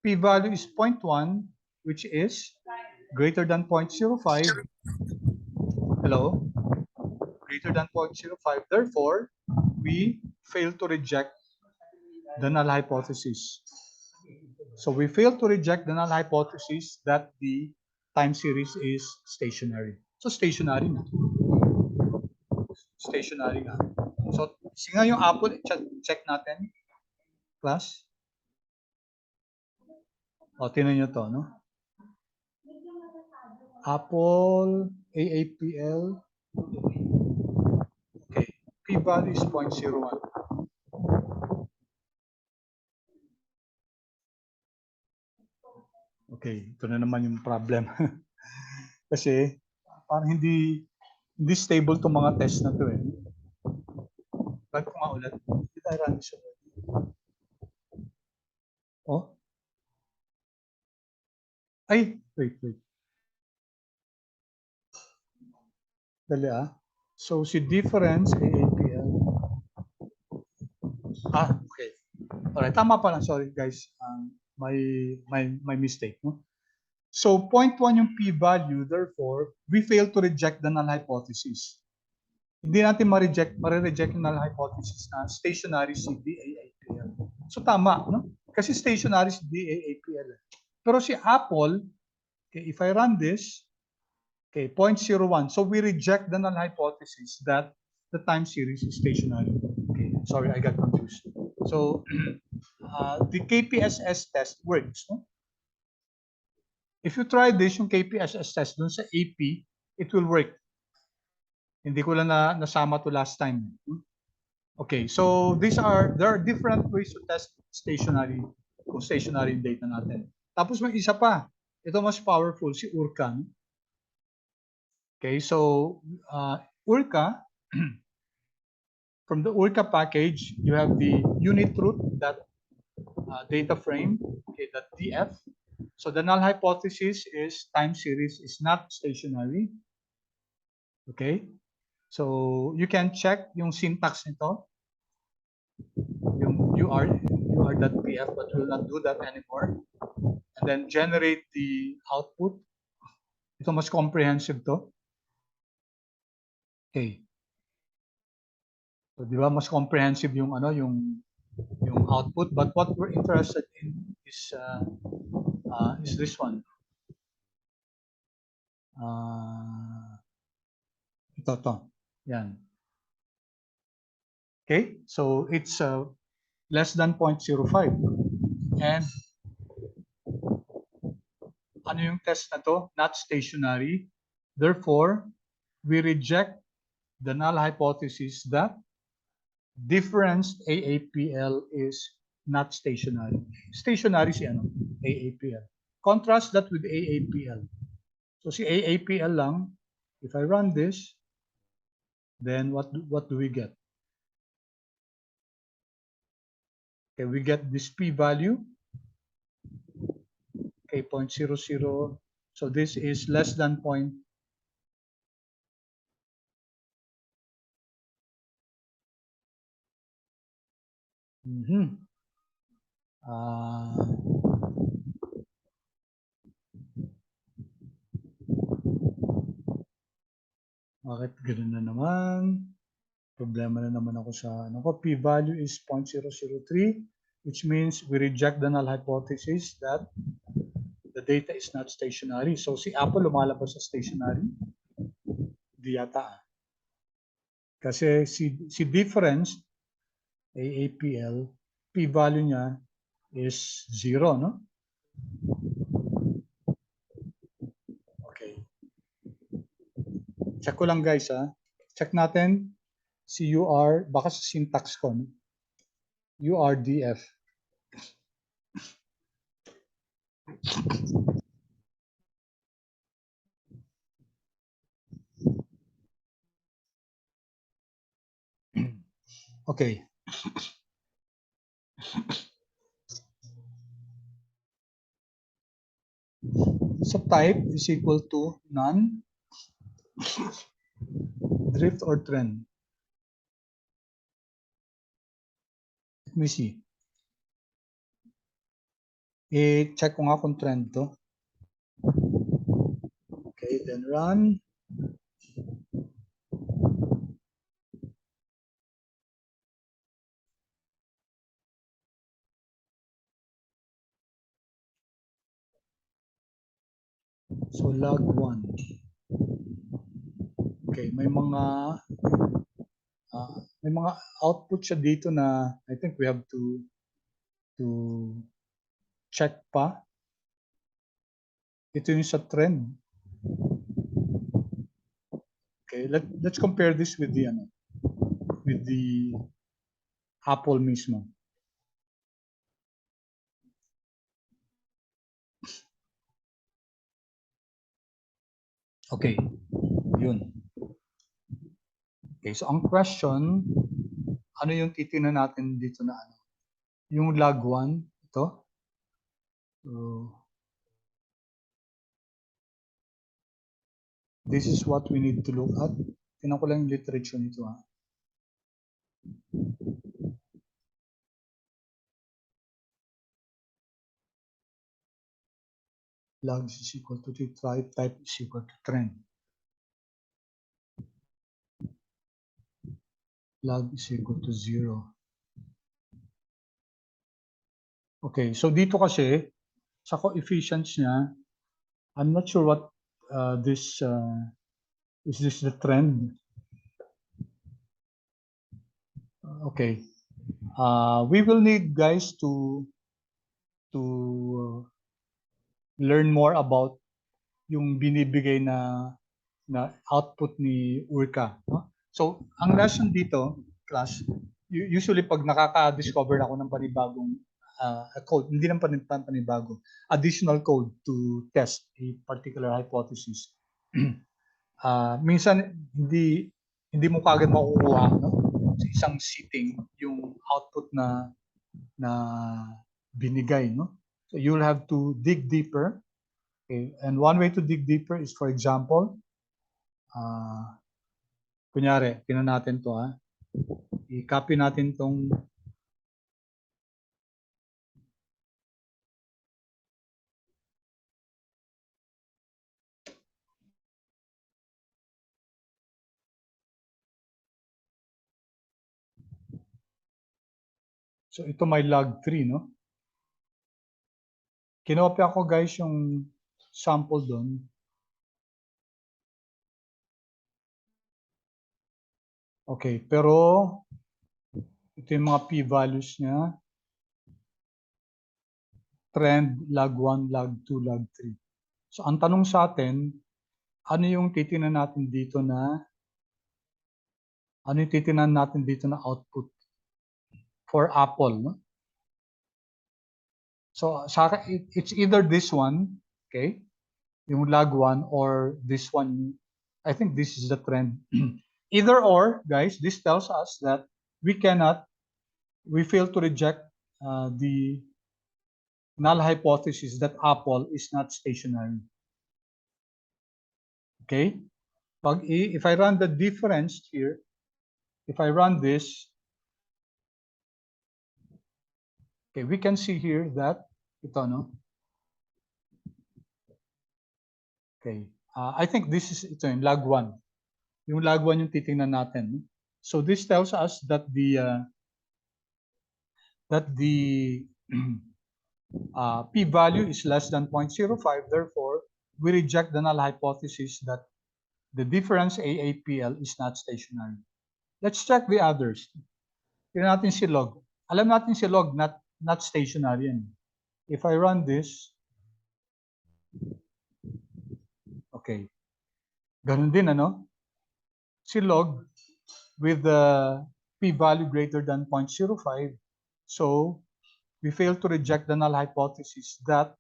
P-value is 0.1, which is greater than 0.05. Hello? Greater than 0.05. Therefore, we fail to reject the null hypothesis. So we fail to reject the null hypothesis that the time series is stationary. So stationary na. Stationary na. So singa yung APL, check natin, class. O, tinan nyo to, no? APL, AAPL. Okay, p-value is 0.01. Okay, ito na naman yung problem. Kasi parang hindi stable itong mga test na to eh. Ba't ko nga ulit? Did I run this already? Oh? Ay, wait. Dali ah. So si difference AAPL. Okay. Alright, tama pa lang. Sorry guys. My mistake. No? So 0.1 yung p-value. Therefore, we fail to reject the null hypothesis. Hindi natin ma-reject yung null hypothesis na stationary si DAAPL. So tama, no? Kasi stationary si DAAPL. Pero si Apple, okay, if I run this, okay, 0.01. So we reject the null hypothesis that the time series is stationary. Okay, sorry, I got confused. So the KPSS test works. No? If you try this, yung KPSS test dun sa AP, it will work. Hindi ko lang nasama to last time. Okay, so there are different ways to test stationary data natin. Tapos may isa pa. Ito mas powerful, si URCA. Okay, so URCA, from the URCA package, you have the unit root that data frame, okay, that DF. So the null hypothesis is time series is not stationary. Okay, so you can check yung syntax nito, yung ur.pf, but we'll not do that anymore. And then generate the output. Ito mas comprehensive to. Okay. So di ba mas comprehensive yung yung output, but what we're interested in is this one. Ito. Yan. Okay, so it's less than 0.05. And ano yung test na to? Not stationary. Therefore, we reject the null hypothesis that difference AAPL is not stationary. Stationary si AAPL. Contrast that with AAPL. So si AAPL lang, if I run this, then what do we get? Okay, we get this p-value. Okay, 0.00. So this is less than point. Bakit ganoon na naman? Problema na naman ako sa p-value is 0.003, which means we reject the null hypothesis that the data is not stationary. So si Apple lumalabas sa stationary? Di yata. Kasi si difference, AAPL, p-value niya is 0, no? Check ko lang guys ha. Check natin CUR, baka sa syntax ko. No? URDF. Okay. Subtype is equal to none, drift or trend. Let me see. I-check ko nga kung trend to. Okay, then run. So log 1. Okay, may mga output siya dito na I think we have to check pa. Ito yung sa trend. Okay, let's compare this with the Apple mismo. Okay, yun. Okay, so ang question, ano yung titingnan natin dito na ano? Yung log 1, ito. So, this is what we need to look at. Tingnan ko lang yung literature nito ha. Log is equal to the type is equal to trend. Log is equal to 0. Okay, so dito kasi, sa coefficients niya, I'm not sure what is this the trend? Okay. We will need guys to learn more about yung binibigay na output ni Urka. No? So, ang lesson dito, class, usually pag nakaka-discover ako ng panibagong code, hindi naman panibago, additional code to test a particular hypothesis. Minsan, hindi mo kagad makukuha no? Sa isang sitting yung output na binigay. No? So, you'll have to dig deeper. Okay? And one way to dig deeper is, for example, kunyari, tinan natin to ha. I-copy natin tong so ito may log 3 no. Kinopya ko guys yung sample doon. Okay, pero ito yung mga p-values niya. Trend, log 1, log 2, log 3. So ang tanong sa atin, ano yung titingnan natin dito na output for Apple, no? So it's either this one, okay? Yung log 1 or this one. I think this is the trend. Either or, guys, this tells us that we fail to reject the null hypothesis that Apple is not stationary. Okay? If I run the difference here, if I run this, okay, we can see here that ito, no? Okay. I think this is ito yung log 1. Yung log 1 yung titingnan natin. So this tells us that the p-value is less than 0.05. Therefore, we reject the null hypothesis that the difference AAPL is not stationary. Let's check the others. Tignan natin si log. Alam natin si log not stationary yan. If I run this, okay. Ganun din ano? log with the p-value greater than 0.05. So we fail to reject the null hypothesis that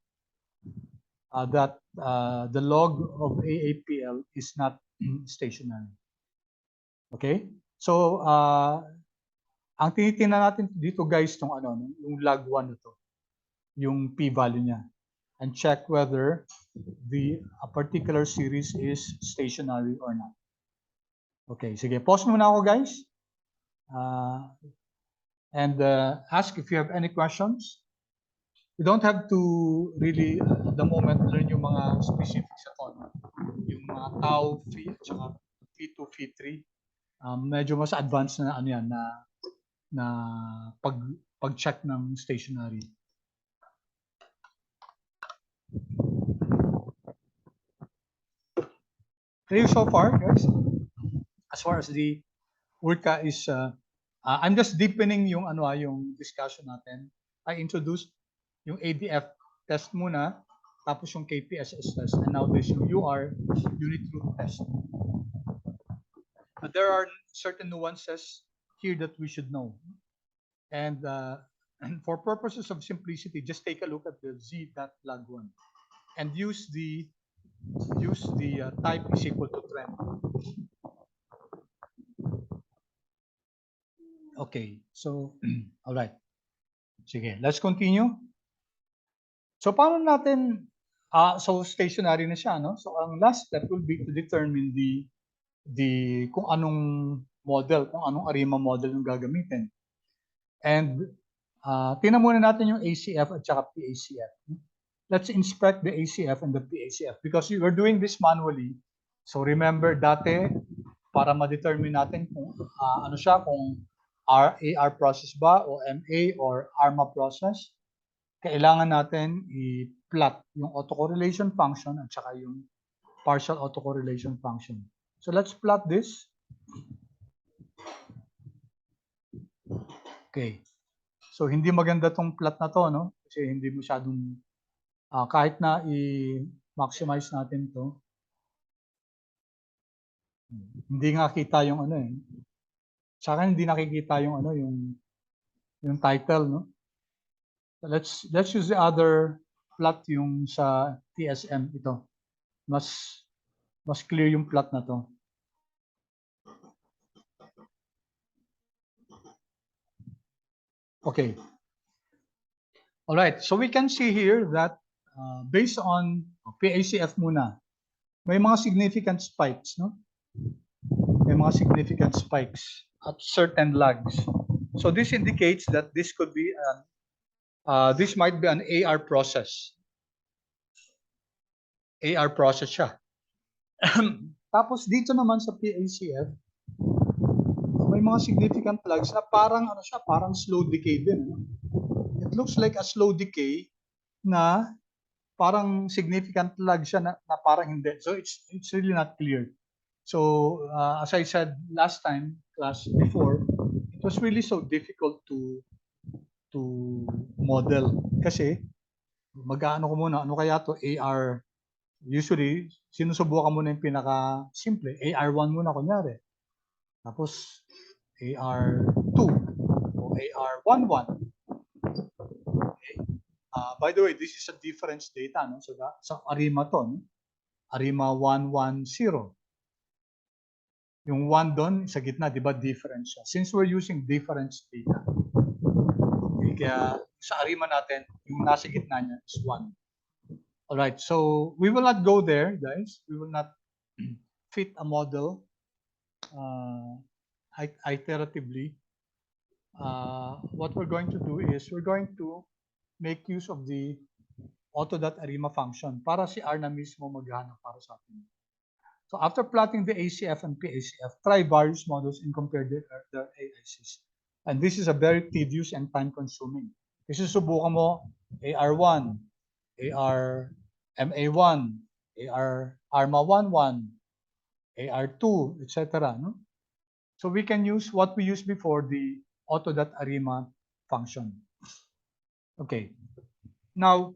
the log of AAPL is not stationary. Okay? So ang tinitingnan natin dito guys yung yung log 1 na to, yung p-value niya, and check whether a particular series is stationary or not. Okay, sige, pause muna ako guys. And ask if you have any questions. You don't have to really, at the moment, learn yung mga specifics at all. Yung mga tau, phi, at saka phi2, phi3. Medyo mas advanced na yan, na pag-check ng stationary. Clear so far, guys? As far as the URCA is, I'm just deepening yung yung discussion natin. I introduced yung ADF test muna, tapos yung KPSS test, and now there's yung UR, unit root test. But there are certain nuances here that we should know. And for purposes of simplicity, just take a look at the z.log1 and use the type is equal to trend. Okay, so all right. Sige, let's continue. So paano natin so stationary na siya, no? So ang last step will be to determine kung anong model, kung anong ARIMA model yung gagamitin. And tingnan muna natin yung ACF at saka PACF. Let's inspect the ACF and the PACF because we were doing this manually. So remember dati, para ma-determine natin kung ano siya, kung AR process ba o MA or ARMA process, kailangan natin i-plot yung autocorrelation function at saka yung partial autocorrelation function. So let's plot this. Okay. So hindi maganda tong plot na to, no? Kasi hindi masyadong kahit na i-maximize natin to, hindi nga kita yung sa akin hindi nakikita yung yung title, no? So let's use the other plot yung sa TSM ito. Mas clear yung plot na to. Okay. All right. So we can see here that based on PACF muna, may mga significant spikes, no? May mga significant spikes at certain lags. So this indicates that this could be this might be an AR process. AR process siya. Tapos dito naman sa PACF, may mga significant lags na parang parang slow decay din. It looks like a slow decay na parang significant lag siya na parang hindi. So it's really not clear. So as I said last time, class before, it was really so difficult to model kasi mag-aano ko muna, ano kaya to AR. Usually sinusubukan mo na yung pinaka simple, AR1 muna kunyari. Tapos AR2 o AR11. Okay. By the way, this is a difference data, no? So sa ARIMA to, no? ARIMA 110. Yung 1 doon sa gitna, di ba, difference siya. Since we're using difference data, okay, kaya sa ARIMA natin, yung nasa gitna niya is 1. Alright, so we will not go there, guys. We will not fit a model iteratively. What we're going to do is we're going to make use of the auto.arima function para si R na mismo maghanap para sa atin. So after plotting the ACF and PACF, try various models and compare their AICs. And this is a very tedious and time-consuming. Kasi subukan mo AR1, MA1, ARMA 11, AR2, etc. No? So we can use what we used before, the auto.arima function. Okay. Now,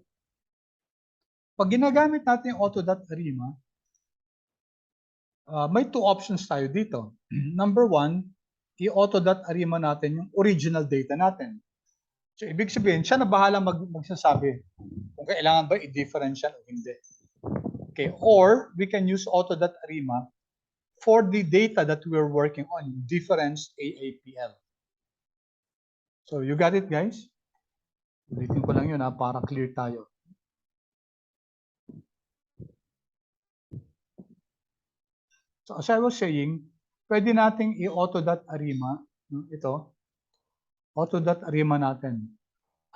pag ginagamit natin yung auto.arima, may two options tayo dito. Number one, i-auto.arima natin yung original data natin. So, ibig sabihin, siya na bahala magsasabi kung kailangan ba i-differential o hindi. Okay, or we can use auto.arima for the data that we're working on, difference AAPL. So, you got it, guys? Ulitin ko lang yun para clear tayo. So, as I was saying, pwede nating i-auto.arima, ito, auto.arima natin.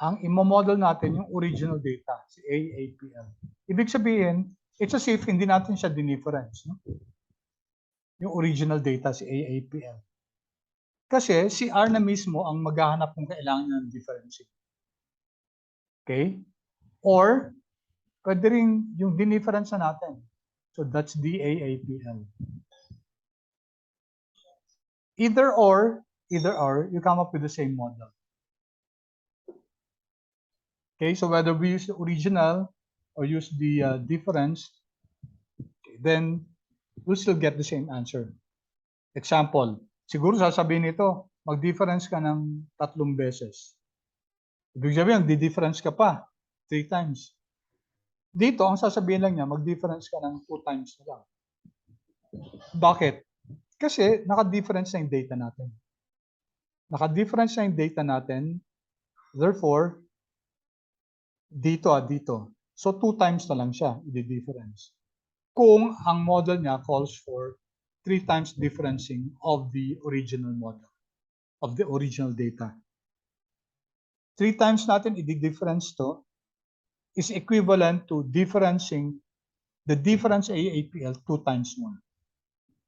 Ang imo-model natin yung original data, si AAPL. Ibig sabihin, it's as if hindi natin siya dinifference. No? Yung original data, si AAPL. Kasi si R na mismo ang maghahanap kung kailangan ng difference. Okay? Or, pwede rin yung dinifference na natin. So that's the AAPL. Either or, you come up with the same model. Okay, so whether we use the original or use the difference, okay, then we'll still get the same answer. Example, siguro sasabihin nito, mag-difference ka ng 3 beses. Ibig sabihin, di-difference ka pa 3 times. Dito, ang sasabihin lang niya, mag-difference ka ng 2 times na lang. Bakit? Kasi naka-difference na yung data natin. Naka-difference na yung data natin, therefore, dito. So 2 times na lang siya, i-difference. Kung ang model niya calls for 3 times differencing of the original model, of the original data. 3 times natin i-difference to is equivalent to differencing the difference AAPL 2 times more.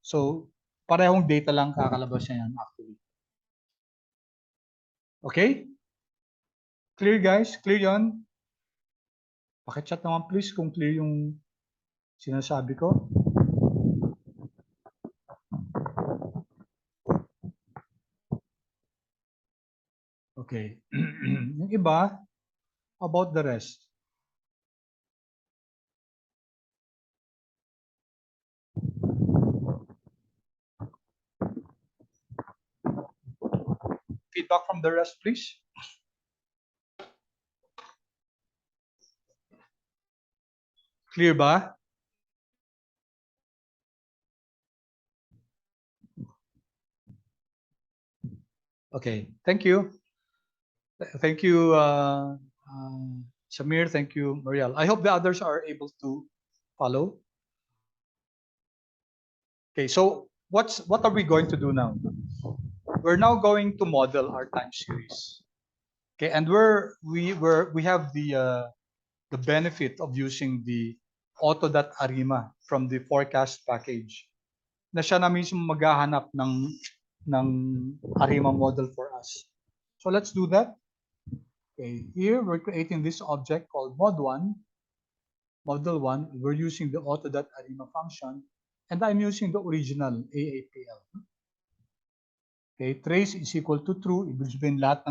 So, parehong data lang kakalabas niya yan actually. Okay? Clear guys? Clear yon? Pakichat naman please kung clear yung sinasabi ko. Okay. Yung iba, about the rest. Feedback from the rest, please. Clear ba? Okay, thank you. Thank you, Samir. Thank you, Mariel. I hope the others are able to follow. Okay, so what are we going to do now? We're now going to model our time series. Okay, and we have the benefit of using the auto.arima from the forecast package. Na siya na mismo maghahanap ng ARIMA model for us. So let's do that. Okay, here we're creating this object called mod1. Model 1, we're using the auto.arima function, and I'm using the original AAPL. Okay, trace is equal to true. Ibig sabihin lahat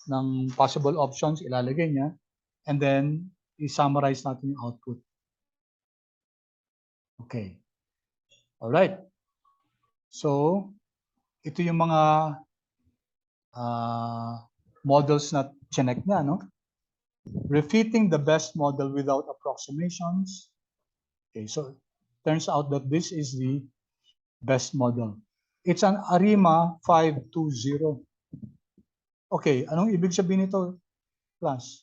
ng possible options ilalagay niya, and then i-summarize natin yung output. Okay. All right. So, ito yung mga models na chinek niya, no? Refitting the best model without approximations. Okay, so turns out that this is the best model. It's an ARIMA 520. Okay, anong ibig sabihin nito, class?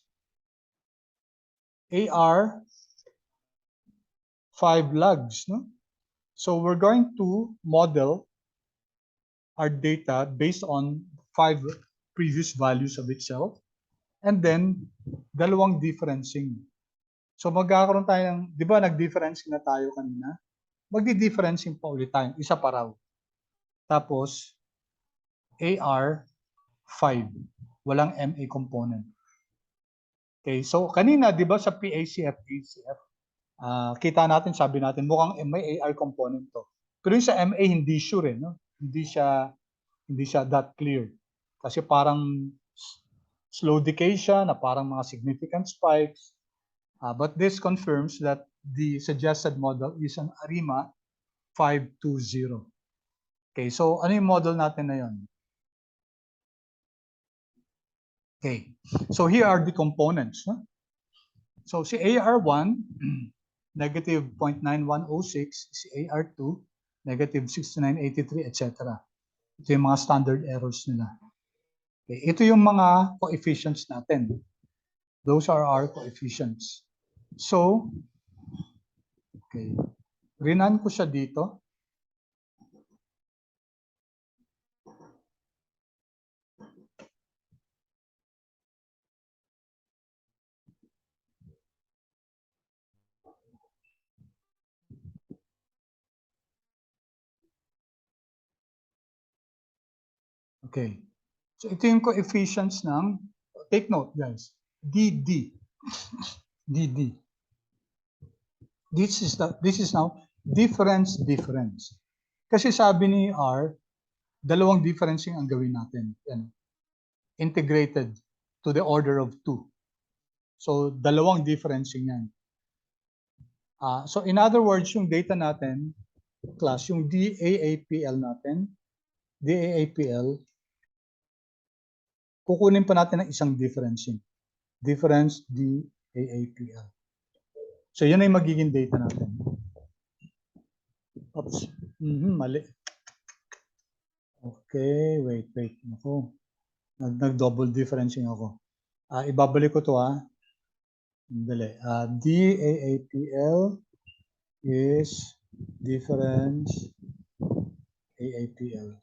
AR 5 logs, no? So we're going to model our data based on 5 previous values of itself, and then dalawang differencing. So magkakaroon tayo ng, di ba nag-differencing na tayo kanina? Magdi-differencing pa ulit tayo, isa pa raw. Tapos, AR 5, walang MA component. Okay, so kanina, di ba sa PACF, kita natin, sabi natin, mukhang may AR component to. Pero yung sa MA, hindi sure, no? Hindi siya that clear. Kasi parang slow decay siya, na parang mga significant spikes. But this confirms that the suggested model is an ARIMA 520. Okay, so ano yung model natin na yun? Okay, so here are the components. No? So si AR1, negative 0.9106, si AR2, negative 6983, etc. Ito yung mga standard errors nila. Okay, ito yung mga coefficients natin. Those are our coefficients. So, okay, rinan ko siya dito. Okay. So ito yung coefficients ng, take note guys, DD. DD. This is now difference. Kasi sabi ni R, dalawang differencing ang gawin natin. Yan. Integrated to the order of 2. So dalawang differencing yan. So in other words, yung data natin, class, yung DAAPL natin, DAAPL, kukunin pa natin ng isang differencing. Difference DAAPL. So yan ay magiging data natin. Oops. Mali. Okay, wait. Ako. Nag-double differencing ako. Ibabalik ko to Dali. DAAPL is difference AAPL.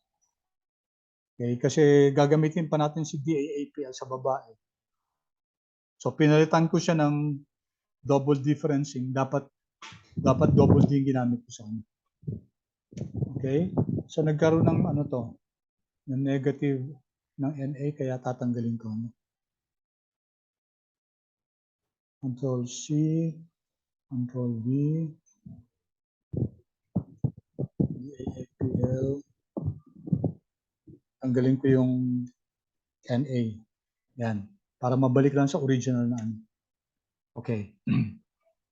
Okay, kasi gagamitin pa natin si DAAPL sa babae. So pinalitan ko siya ng double differencing. Dapat double din ginamit ko sa kanya. Okay? So nagkaroon ng ano to, ng negative ng NA, kaya tatanggalin ko. Control C, Control V, DAAPL. Tanggalin ko yung NA. Yan. Para mabalik lang sa original na ano. Okay.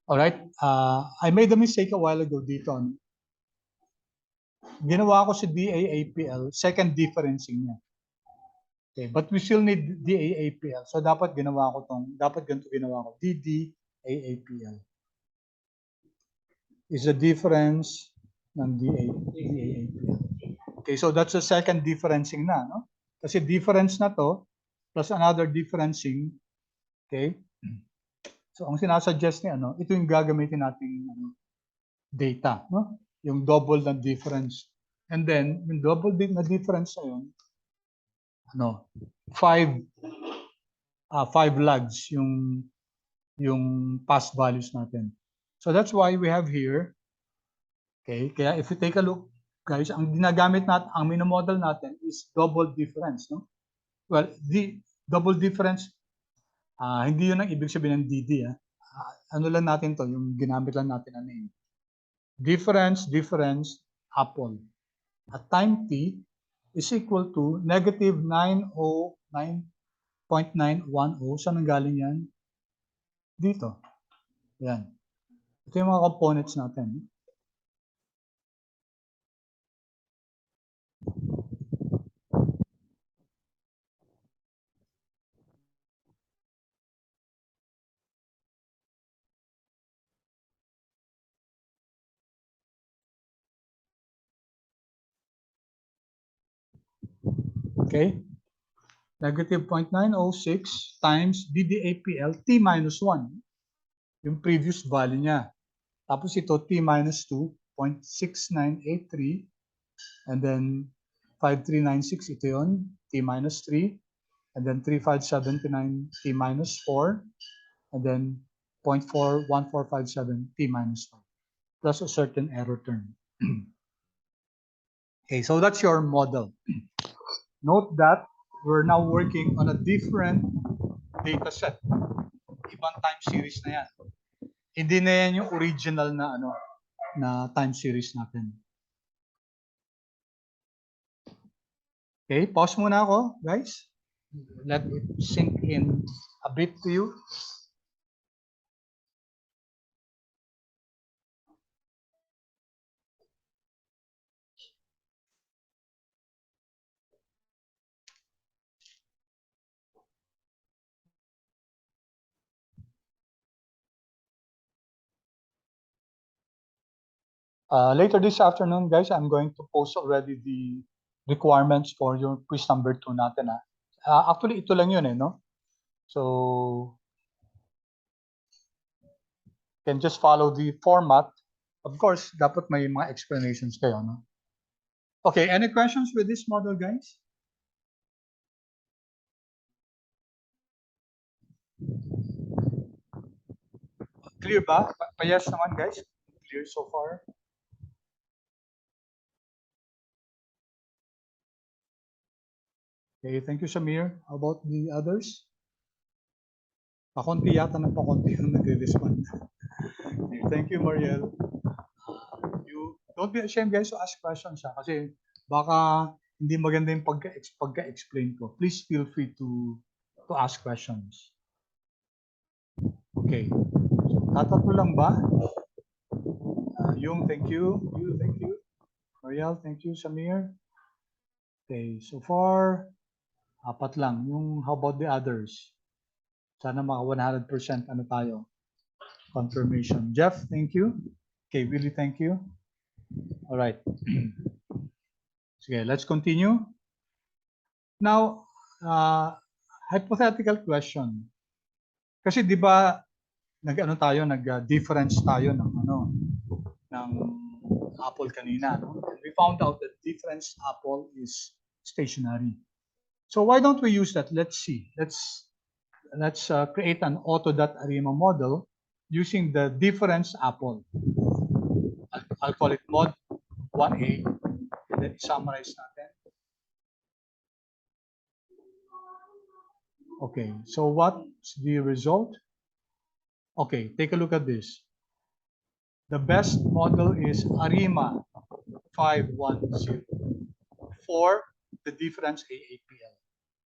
Alright. I made a mistake a while ago dito. Ginawa ko si DAAPL, second differencing niya. Okay. But we still need DAAPL. So dapat ganito ginawa ko. DDAAPL is the difference ng DAAPL. Okay, so that's the second differencing na, no? Kasi difference na to plus another differencing. Okay? So ang sinasuggest ni ito yung gagamitin nating data, no? Yung double na difference. And then yung double na difference na yun, 5 lags yung past values natin. So that's why we have here. Okay, kaya if you take a look, guys, ang ginagamit natin, ang minomodel natin is double difference, no? Well, the double difference, hindi yun ang ibig sabihin ng DD, ano lang natin to, yung ginamit lang natin na name. Difference, apple. At time t is equal to negative 909.910. Saan nanggaling yan? Dito. Yan. Ito yung mga components natin. Okay? Negative 0.906 times DDAPL T minus 1. Yung previous value niya. Tapos ito T minus 2, 0.6983. And then 5396, ito yun. T minus 3. And then 3579, T minus 4. And then 0.41457, T minus 5. Plus a certain error term. Okay, so that's your model. Note that we're now working on a different data set. Ibang time series na yan. Hindi na yan yung original na na time series natin. Okay, pause muna ako, guys. Let it sink in a bit to you. Later this afternoon, guys, I'm going to post already the requirements for your quiz number 2 natin. Actually, ito lang yun no? So, can just follow the format. Of course, dapat may mga explanations kayo, no? Okay, any questions with this model, guys? Clear ba? Payas naman, guys? Clear so far? Okay, thank you, Samir. How about the others? Pakonti yata ng pakonti yung nagre-respond. Okay, thank you, Mariel. You don't be ashamed, guys, to ask questions kasi baka hindi maganda yung pagka-explain ko. Please feel free to ask questions. Okay. So, tatatlo lang ba? Yung, thank you. You, thank you. Mariel, thank you. Samir. Okay, so far, apat lang. Yung, how about the others? Sana maka 100% ano tayo? Confirmation. Jeff, thank you. Okay, Willie, thank you. All right. Sige, let's continue. Now, hypothetical question. Kasi 'di ba nag-difference tayo ng ng apple kanina, no? And we found out that difference apple is stationary. So why don't we use that? Let's see. Let's create an auto.arima model using the difference apple. I'll call it mod 1A, and then summarize natin. Okay, so what's the result? Okay, take a look at this. The best model is ARIMA 510 for the difference AAPL.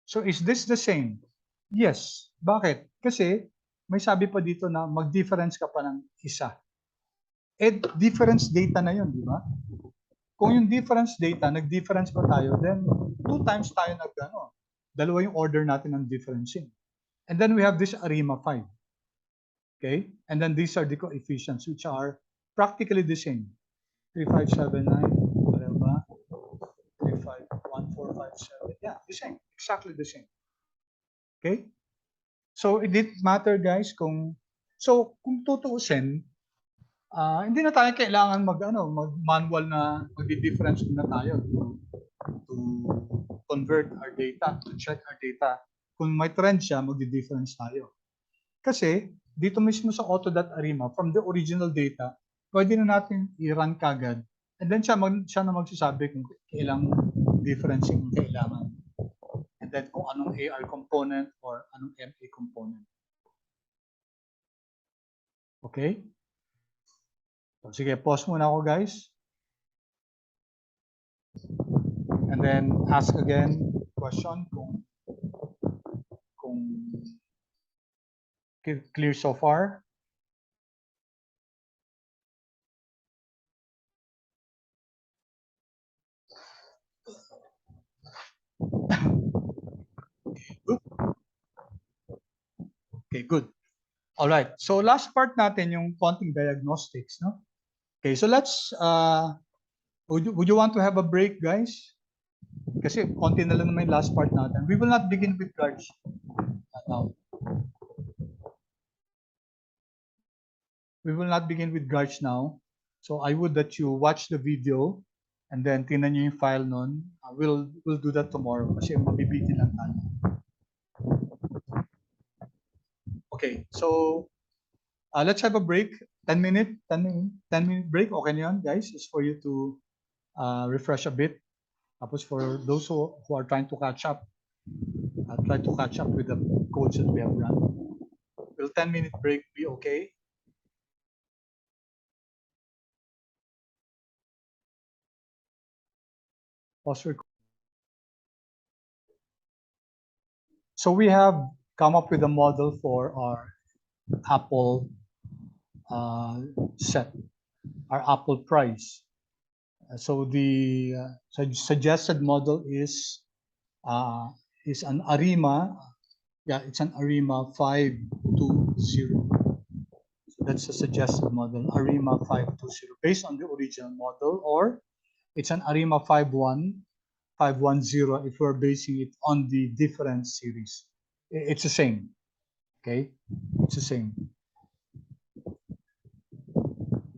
So is this the same? Yes. Bakit? Kasi may sabi pa dito na mag-difference ka pa ng isa. Difference data na yun, di ba? Kung yung difference data, nag-difference pa tayo, then 2 times tayo dalawa yung order natin ng differencing. And then we have this ARIMA 5. Okay? And then these are the coefficients which are practically the same. 3579, whatever ba? 351457. Yeah, the same. Exactly the same. Okay? So it didn't matter, guys, kung tutuusin, hindi na tayo kailangan mag-manual na mag-difference na tayo to convert our data, to check our data. Kung may trend siya, mag-difference tayo. Kasi dito mismo sa auto.arima, from the original data, pwede na natin i-run kagad. And then siya na magsasabi kung ilang differencing kailangan. And then kung anong AR component or anong MA component. Okay? So, sige, pause muna ako, guys. And then ask again question kung clear so far. Good. Okay, good. All right. So last part natin yung konting diagnostics, no? Okay, so let's would you want to have a break, guys? Kasi konti na lang naman yung last part natin. We will not begin with guards now. We will not begin with guards now. So I would that you watch the video and then tingnan nyo yung file nun. We'll do that tomorrow kasi mabibitin lang tayo. Okay, so let's have a break. 10 minute break. Okay na yun, guys? It's for you to refresh a bit. Tapos for those who are trying to catch up, try to catch up with the codes that we have run. Will 10-minute break be okay? Pause. So we have come up with a model for our Apple set, our Apple price. So the suggested model is an ARIMA. Yeah, it's an ARIMA 520. So That's a suggested model, ARIMA 520, based on the original model, or it's an ARIMA 510 if we're basing it on the difference series. It's the same, okay? It's the same.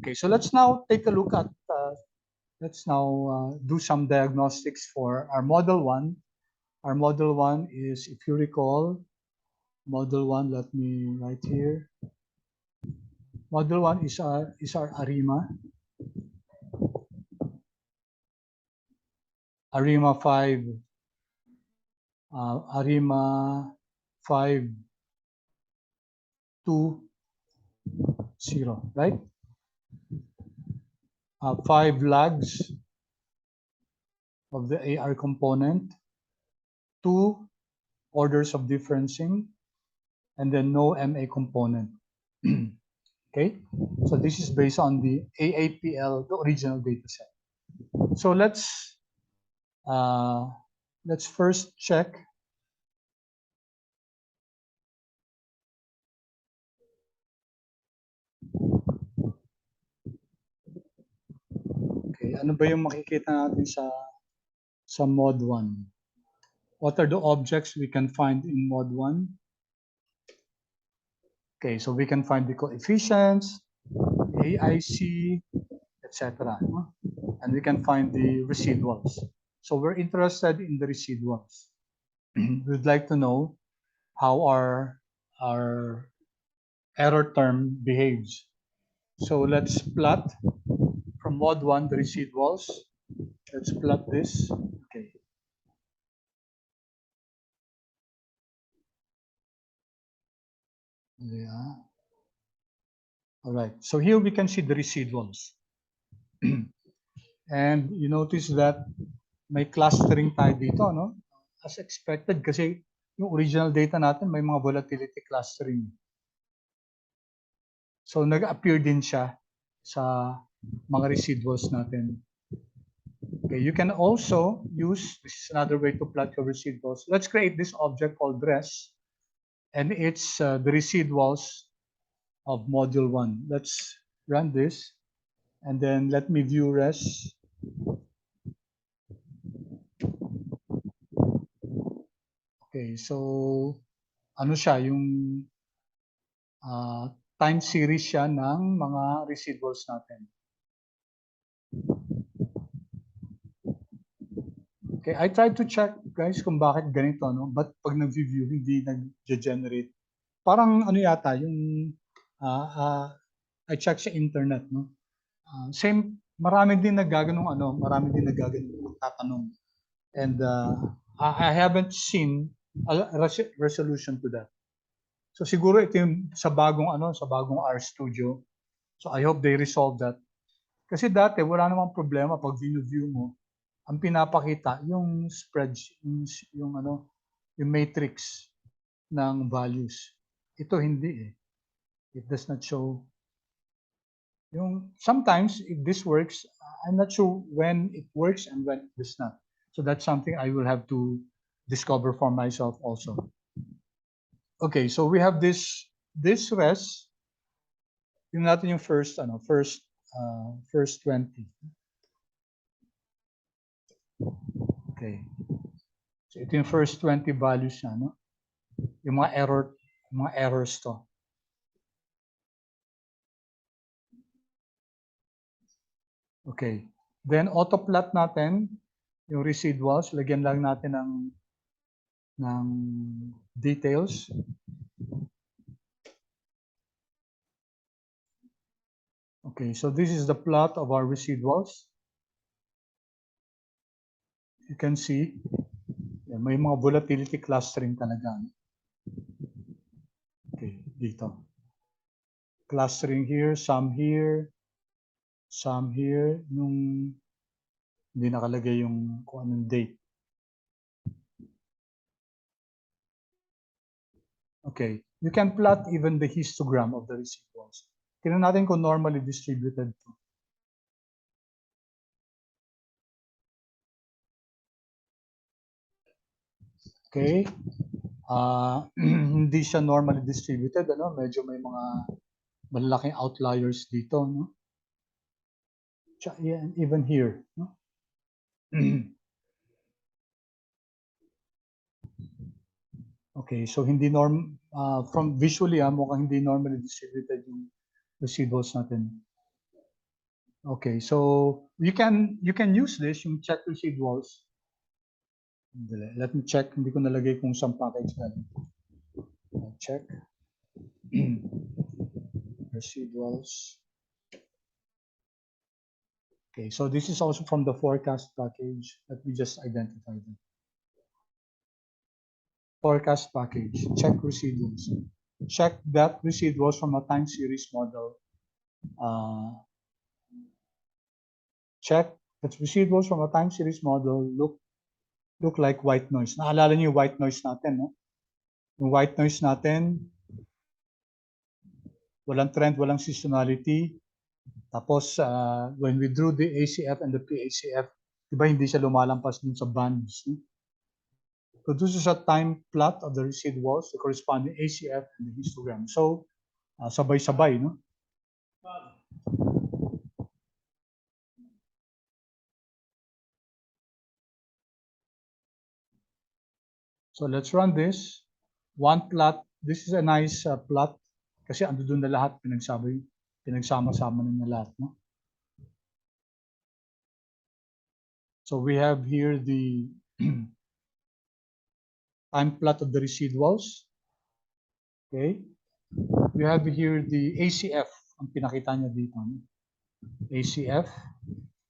Okay, so let's now take a look at, let's now do some diagnostics for our model 1. Our model 1 is, if you recall, model 1, let me write here. Model 1 is our ARIMA. ARIMA 5, ARIMA 520, right? 5 lags of the AR component, 2 orders of differencing, and then no MA component. Okay, so this is based on the AAPL, the original data set. So let's first check. Okay, ano ba yung makikita natin sa mod 1? What are the objects we can find in mod 1? Okay, so we can find the coefficients, AIC, etc. And we can find the residuals. So we're interested in the residuals. We'd like to know how our error term behaves. So let's plot from mod 1 the residuals. Let's plot this. Okay. Yeah. All right. So here we can see the residuals. And you notice that may clustering tayo dito, no? As expected kasi yung original data natin may mga volatility clustering. So nag-appear din siya sa mga residuals natin. Okay, you can also use, this is another way to plot your residuals. Let's create this object called res, and it's the residuals of module 1. Let's run this, and then let me view res. Okay, so ano siya, yung time series siya ng mga residuals natin. Okay, I tried to check, guys, kung bakit ganito, no? But pag nag-view, hindi nag-generate. Parang ano yata, yung I check sa internet, no? Same, marami din marami din nagaganong tatanong. And I haven't seen a resolution to that. So siguro ito yung sa bagong RStudio. So I hope they resolve that. Kasi dati wala namang problema pag view mo, ang pinapakita yung spreadsheet, yung matrix ng values. Ito hindi eh. It does not show. Sometimes if this works, I'm not sure when it works and when it does not. So that's something I will have to discover for myself also. Okay, so we have this res. Yung natin yung first 20. Okay. So ito yung first 20 values niya, no? Yung mga errors to. Okay. Then auto-plot natin yung residuals. Lagyan lang natin ng details. Okay, so this is the plot of our residuals. You can see, may mga volatility clustering talaga. Okay, dito. Clustering here, some here, nung hindi nakalagay yung kung anong date. Okay, you can plot even the histogram of the residuals. Tingnan natin kung normally distributed to. Okay, hindi siya normally distributed, medyo may mga malalaking outliers dito, no? Yeah, and even here, no? Okay, so hindi from visually, mukhang hindi normally distributed yung residuals natin. Okay, so you can use this, yung check residuals. Let me check, hindi ko nalagay kung saan package galing. Check residuals. Okay, so this is also from the forecast package that we just identified. Forecast package, check residuals. Check that residuals from a time series model. Check that residuals from a time series model look like white noise. Naalala niyo yung white noise natin, no? Yung white noise natin, walang trend, walang seasonality. Tapos, when we drew the ACF and the PACF, diba hindi siya lumalampas dun sa bands. No? So this is a time plot of the residuals, the corresponding ACF and the histogram. So, sabay-sabay, no? So let's run this. One plot. This is a nice plot kasi ando doon na lahat pinagsama-sama na lahat, no? So we have here the time plot of the residuals. Okay. We have here the ACF, ang pinakita niya dito, no? ACF,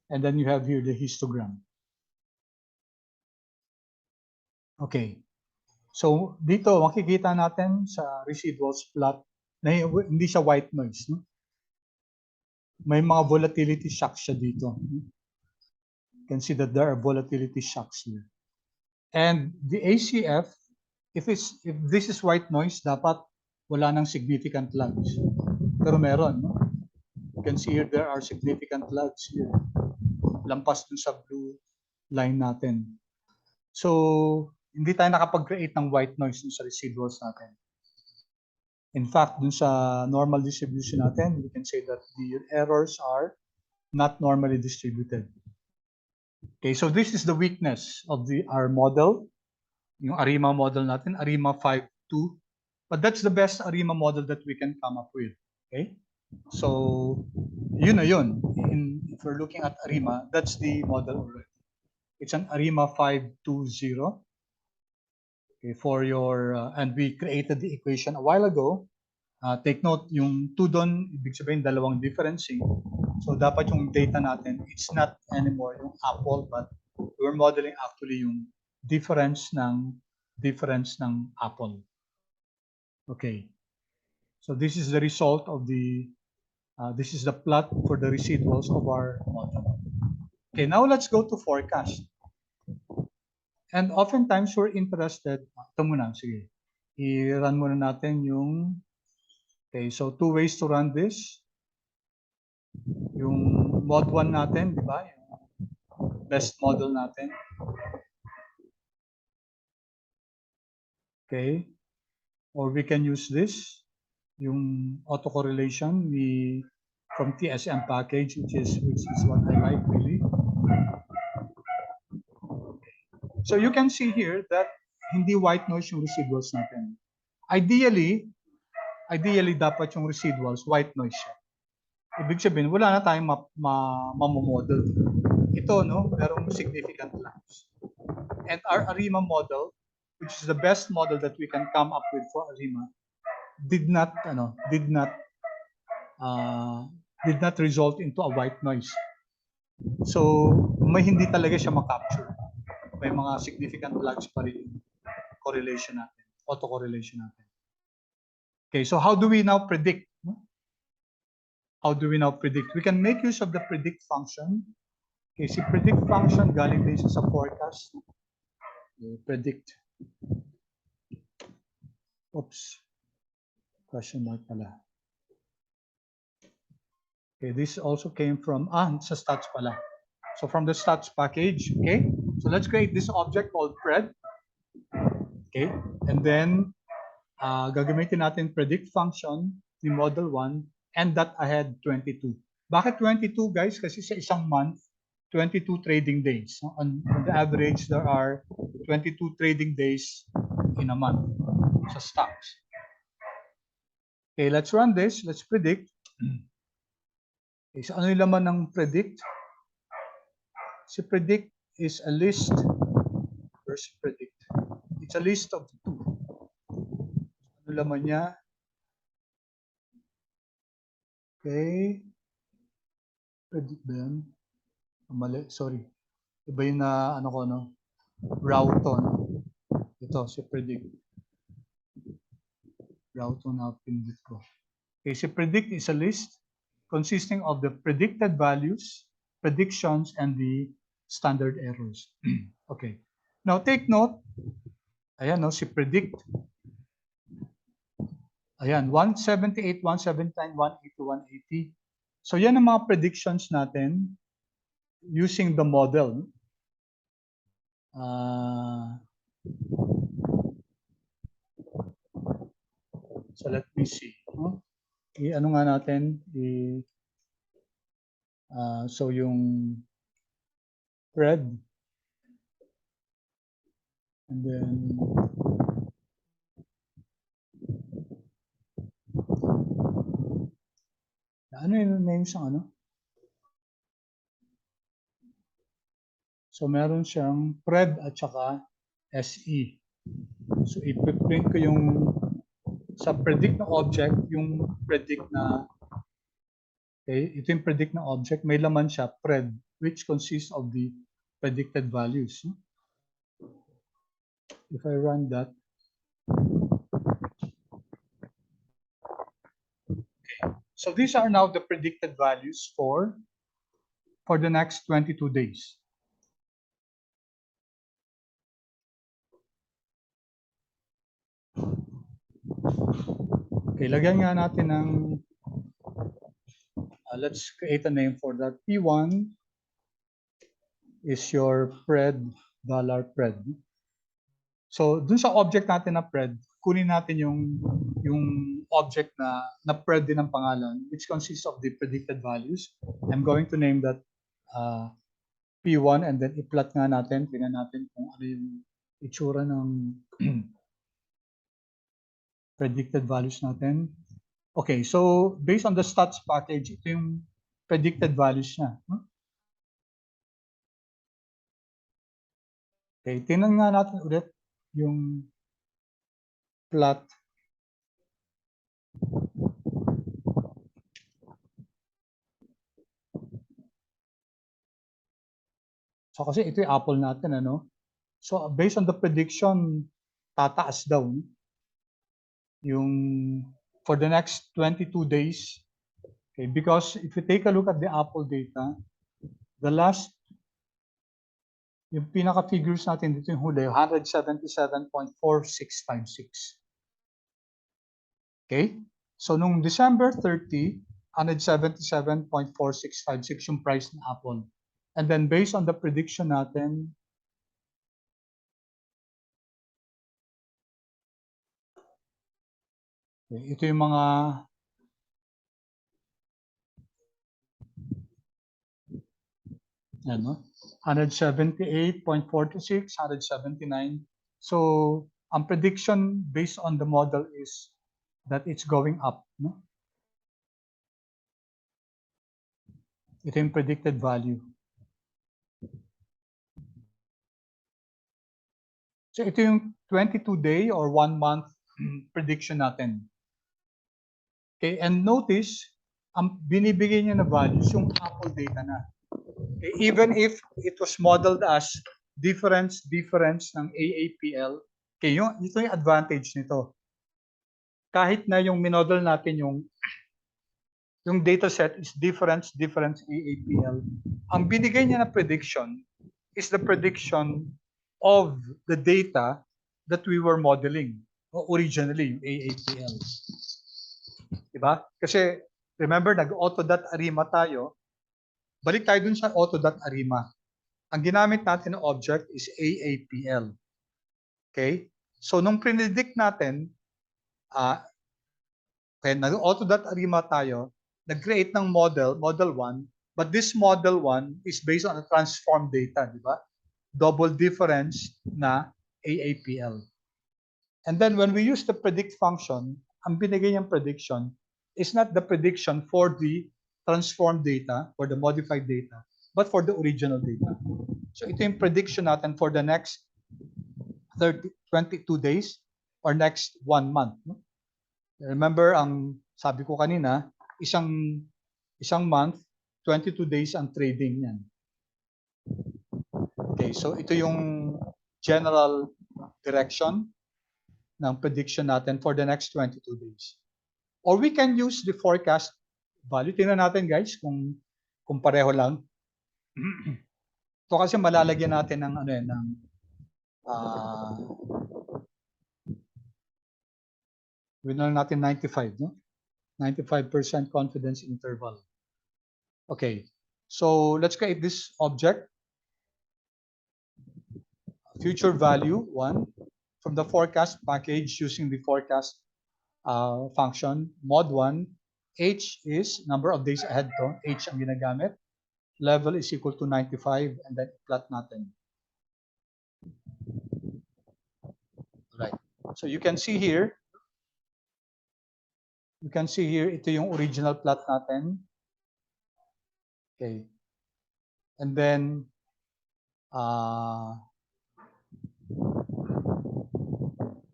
and then you have here the histogram. Okay. So dito makikita natin sa residuals plot na hindi siya white noise, no? May mga volatility shocks siya dito. You can see that there are volatility shocks here. And the ACF, if this is white noise, dapat wala nang significant lags. Pero meron, no? You can see here there are significant lags here. Lampas dun sa blue line natin. So, hindi tayo nakapag-create ng white noise dun sa residuals natin. In fact, dun sa normal distribution natin, we can say that the errors are not normally distributed. Okay, so this is the weakness of our model, yung ARIMA model natin, ARIMA 5.2. But that's the best ARIMA model that we can come up with. Okay, so yun na yun. If we're looking at ARIMA, that's the model already. It's an ARIMA 5.2.0. Okay, for your and we created the equation a while ago. Take note, yung 2 doon, ibig sabihin dalawang differencing. So dapat yung data natin, it's not anymore yung apple, but we're modeling actually yung difference ng apple. Okay. So this is the result of this is the plot for the residuals of our model. Okay, now let's go to forecast. And oftentimes we're interested, ito muna, sige. I-run muna natin yung, okay, so 2 ways to run this. Yung mod 1 natin, di ba? Yung best model natin. Okay. Or we can use this, yung autocorrelation from TSM package, which is what I like really. So you can see here that hindi white noise yung residuals natin. Ideally dapat yung residuals white noise siya. Ibig sabihin, wala na tayong mamomodel. Ito, no, merong significant lags. And our ARIMA model, which is the best model that we can come up with for ARIMA, did not result into a white noise. So, may hindi talaga siya makapture. May mga significant lags pa rin yung correlation natin, autocorrelation natin. Okay, so how do we now predict? How do we now predict? We can make use of the predict function. Okay, si predict function galing din sa forecast. Predict. Oops. Question mark pala. Okay, this also came from, sa stats pala. So from the stats package, okay? So let's create this object called pred. Okay, and then gagamitin natin predict function ni model 1 and that ahead 22. Bakit 22 guys? Kasi sa isang month, 22 trading days. On the average, there are 22 trading days in a month sa stocks. Okay, let's run this. Let's predict. Okay, so ano yung laman ng predict? Si predict is a list. First predict. It's a list of 2. Ano laman niya? Okay. Predict ba yan? Mali, sorry. Iba yung na, ano ko, no? Routon. Ito, si predict. Routon na pinlit ko. Okay, si predict is a list consisting of the predicted values, predictions, and the standard errors. Okay. Now, take note. Ayan, no, si predict. Ayan, 178, 179, 180, 180. So, yan ang mga predictions natin using the model. So, let me see. Ano nga natin? So, yung spread. And then, ano yung names ng ano? So, meron siyang pred at saka SE. So, ipiprint ko yung sa predict na object, yung predict na, okay, ito yung predict na object, may laman siya, pred, which consists of the predicted values. If I run that, okay. So, these are now the predicted values for the next 22 days. Okay, lagyan nga natin ng, let's create a name for that. P1 is your pred, $pred. So, dun sa object natin na pred, kunin natin yung object na pred din ng pangalan, which consists of the predicted values. I'm going to name that P1 and then i-plot nga natin, tingnan natin kung ano yung itsura ng predicted values natin. Okay, so based on the stats package, ito yung predicted values niya. Okay, tingnan nga natin ulit yung plot. So kasi ito yung apple natin, ano? So based on the prediction, tataas daw yung for the next 22 days. Okay, because if you take a look at the apple data, the last, yung pinaka-figures natin dito yung huli, 177.4656. Okay? So, nung December 30, 177.4656 yung price ng Apple. And then, based on the prediction natin, okay, ito yung mga ano, 178.46, 179. So, ang prediction based on the model is that it's going up. No? Ito yung predicted value. So, ito yung 22-day or 1-month prediction natin. Okay, and notice, ang binibigay niya na values yung Apple data na. Okay, even if it was modeled as difference ng AAPL, okay, ito yung advantage nito. Kahit na yung minodel natin yung data set is difference AAPL, ang binigay niya na prediction is the prediction of the data that we were modeling originally, yung AAPL. Diba? Kasi, remember, nag-auto.arima tayo. Balik tayo dun sa auto.arima. Ang ginamit natin na object is AAPL. Okay? So, nung predict natin, okay, nag-auto.arima tayo, nag-create ng model 1, but this model 1 is based on a transform data, di ba? Double difference na AAPL. And then when we use the predict function, ang binigay niyang prediction is not the prediction for the transformed data, for the modified data, but for the original data. So ito yung prediction natin for the next 22 days or next 1 month. No? Remember, ang sabi ko kanina, isang month, 22 days ang trading niyan. Okay, so ito yung general direction ng prediction natin for the next 22 days. Or we can use the forecast value. Tingnan natin guys kung pareho lang. Ito kasi malalagyan natin ng winner natin 95, no? 95% confidence interval. Okay, so let's create this object. Future value 1 from the forecast package using the forecast function. Mod 1, H is number of days ahead to. H ang ginagamit. Level is equal to 95 and then plot natin. Right. So you can see here, ito yung original plot natin. Okay. And then,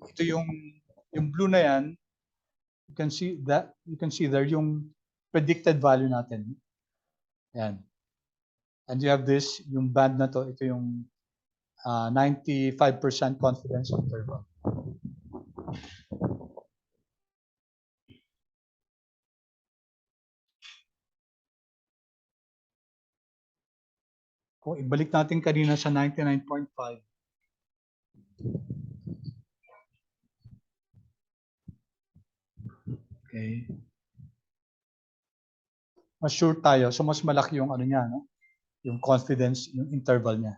ito yung blue na yan. You can see there yung predicted value natin. Yan. And you have this, yung band na to, ito yung 95% confidence interval. Kung ibalik natin kanina sa 99.5. Okay. Mas sure tayo. So mas malaki yung niya, no? Yung confidence, yung interval niya.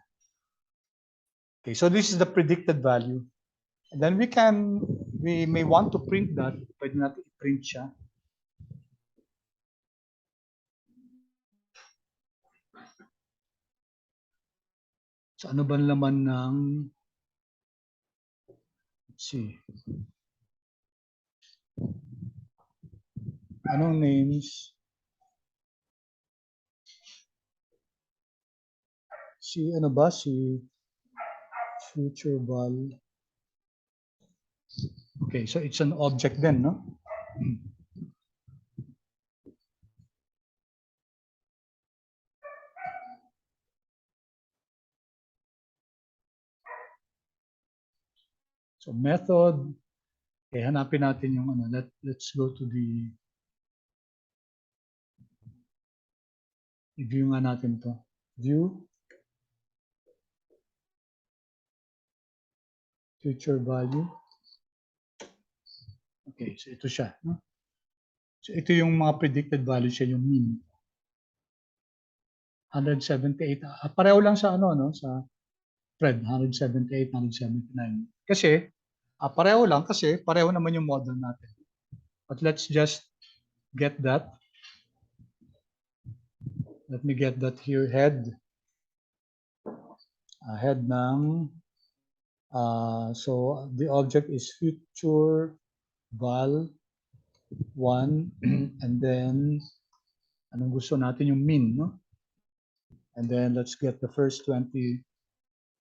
Okay, so this is the predicted value. And then we may want to print that. Pwede natin i-print siya. So ano ba laman ng, let's see. Anong names? Si future val. Okay, so it's an object then, no? So method, okay, hanapin natin yung let's go to the i-view nga natin to. View future value. Okay, so ito siya, no? So ito yung mga predicted value siya, yung mean. 178. Pareho lang sa sa spread, 178, 179. Kasi pareho lang kasi pareho naman yung model natin. But let's just get that. Let me get that here, head. Head ng so the object is future val 1 and then anong gusto natin, yung mean, no? And then let's get the first 20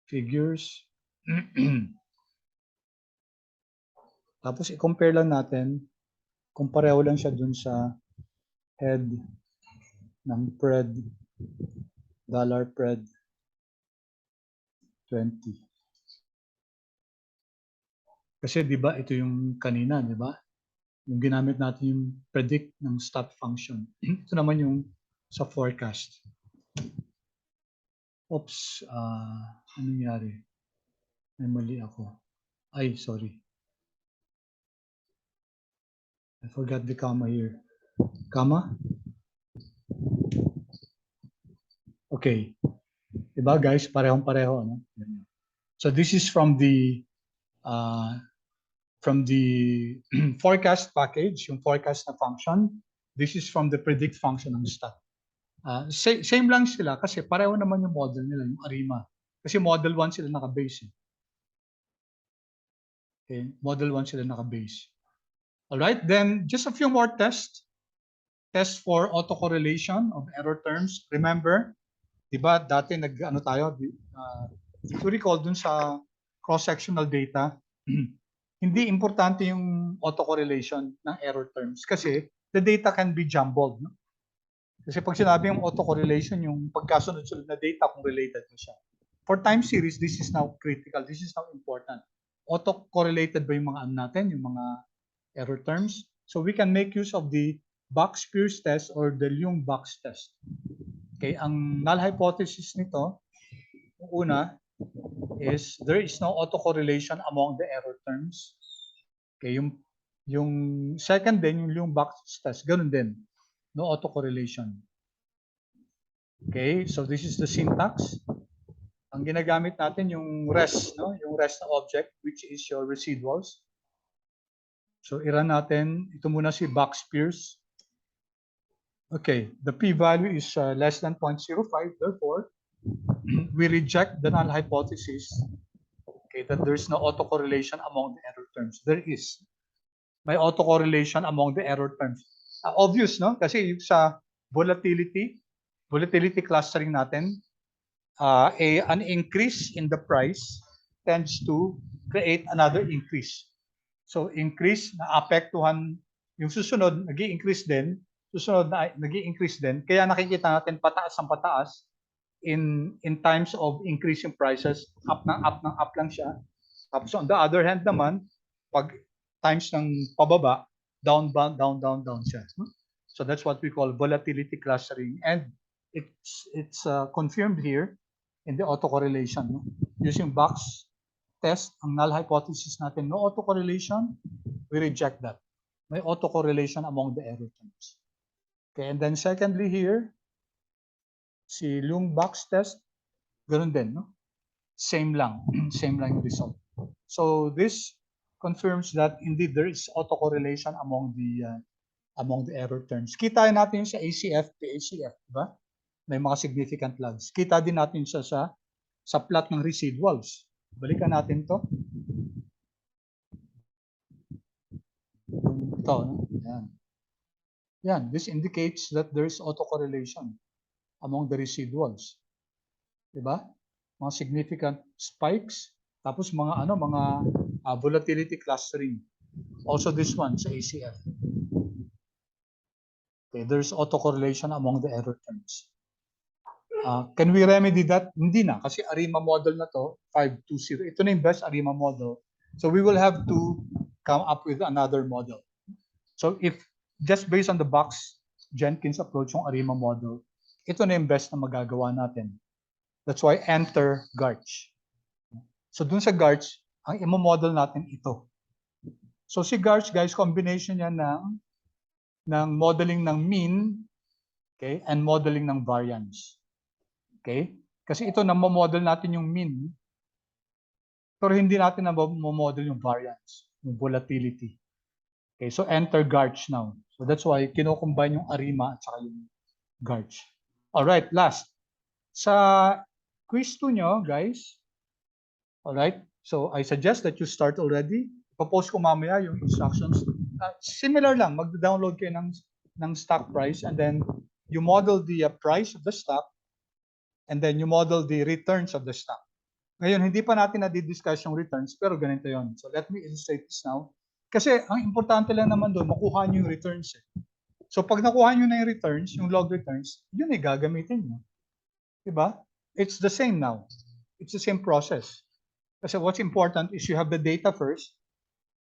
figures. Tapos i-compare lang natin kung pareho lang siya dun sa head ng pred, dollar pred 20. Kasi 'di ba ito yung kanina, 'di ba? Yung ginamit natin yung predict ng stat function. Ito naman yung sa forecast. Oops, ano nangyari? May mali ako. Ay, sorry. I forgot the comma here. Comma? Okay. Diba guys? Parehong-pareho. No? So this is from the forecast package, yung forecast na function. This is from the predict function ng stat. Same lang sila kasi pareho naman yung model nila, yung ARIMA. Kasi model 1 sila naka-base. Okay, model 1 sila naka-base. Alright, then just a few more tests. Test for autocorrelation of error terms. Remember, di ba dati nag-ano tayo, if you recall dun sa cross-sectional data, hindi importante yung autocorrelation ng error terms kasi the data can be jumbled. No? Kasi pag sinabi yung autocorrelation, yung pagkasunod-sunod na data kung related na siya. For time series, this is now critical. This is now important. Autocorrelated ba yung mga ano natin, yung mga error terms? So we can make use of the Box-Pierce test or the Leung box test. Okay, ang null hypothesis nito, una is there is no autocorrelation among the error terms. Okay, yung second din, yung Leung box test, ganun din. No autocorrelation. Okay, so this is the syntax. Ang ginagamit natin yung rest, no? Yung rest na object, which is your residuals. So i-run natin, ito muna si Box-Pierce. Okay, the p-value is less than 0.05, therefore, we reject the null hypothesis, okay, that there's no autocorrelation among the error terms. There is. May autocorrelation among the error terms. Obvious, no? Kasi sa volatility clustering natin, an increase in the price tends to create another increase. So increase na apektuhan yung susunod, nag-i-increase din, susunod na nag-i-increase din. Kaya nakikita natin pataas ang pataas in times of increasing prices, up lang siya. Tapos on the other hand naman, pag times ng pababa, down siya. So that's what we call volatility clustering, and it's confirmed here in the autocorrelation. No? Using box test, ang null hypothesis natin, no autocorrelation, we reject that. May autocorrelation among the error terms. Okay, and then secondly here, si Leung box test, ganun din, no? Same lang, same lang yung result. So this confirms that indeed there is autocorrelation among the error terms. Kita natin sa ACF, PACF, di ba? May mga significant lags. Kita din natin siya sa plot ng residuals. Balikan natin to. Ito, no? Yan. Yan, this indicates that there is autocorrelation among the residuals. Diba? Mga significant spikes, tapos mga volatility clustering. Also this one sa ACF. Okay, there's autocorrelation among the error terms. Can we remedy that? Hindi na, kasi ARIMA model na to, 520. Ito na yung best ARIMA model. So we will have to come up with another model. So if just based on the Box-Jenkins approach yung ARIMA model, ito na yung best na magagawa natin. That's why enter Garch. So dun sa Garch, ang imo-model natin ito. So si Garch, guys, combination yan ng modeling ng mean, okay, and modeling ng variance. Okay? Kasi ito na mo-model natin yung mean, pero hindi natin na mo-model yung variance, yung volatility. Okay, so enter Garch now. So that's why kino-combine yung ARIMA at saka yung Garch. All right, last. Sa quiz 2 nyo, guys. All right? So I suggest that you start already. Popost ko mamaya yung instructions. Similar lang, mag-download kayo ng stock price, and then you model the price of the stock, and then you model the returns of the stock. Ngayon, hindi pa natin na-discuss yung returns, pero ganito yon. So let me illustrate this now. Kasi ang importante lang naman doon, makuha nyo yung returns. So pag nakuha nyo na yung returns, yung log returns, yun ay gagamitin nyo. Diba? It's the same now. It's the same process. Kasi what's important is you have the data first.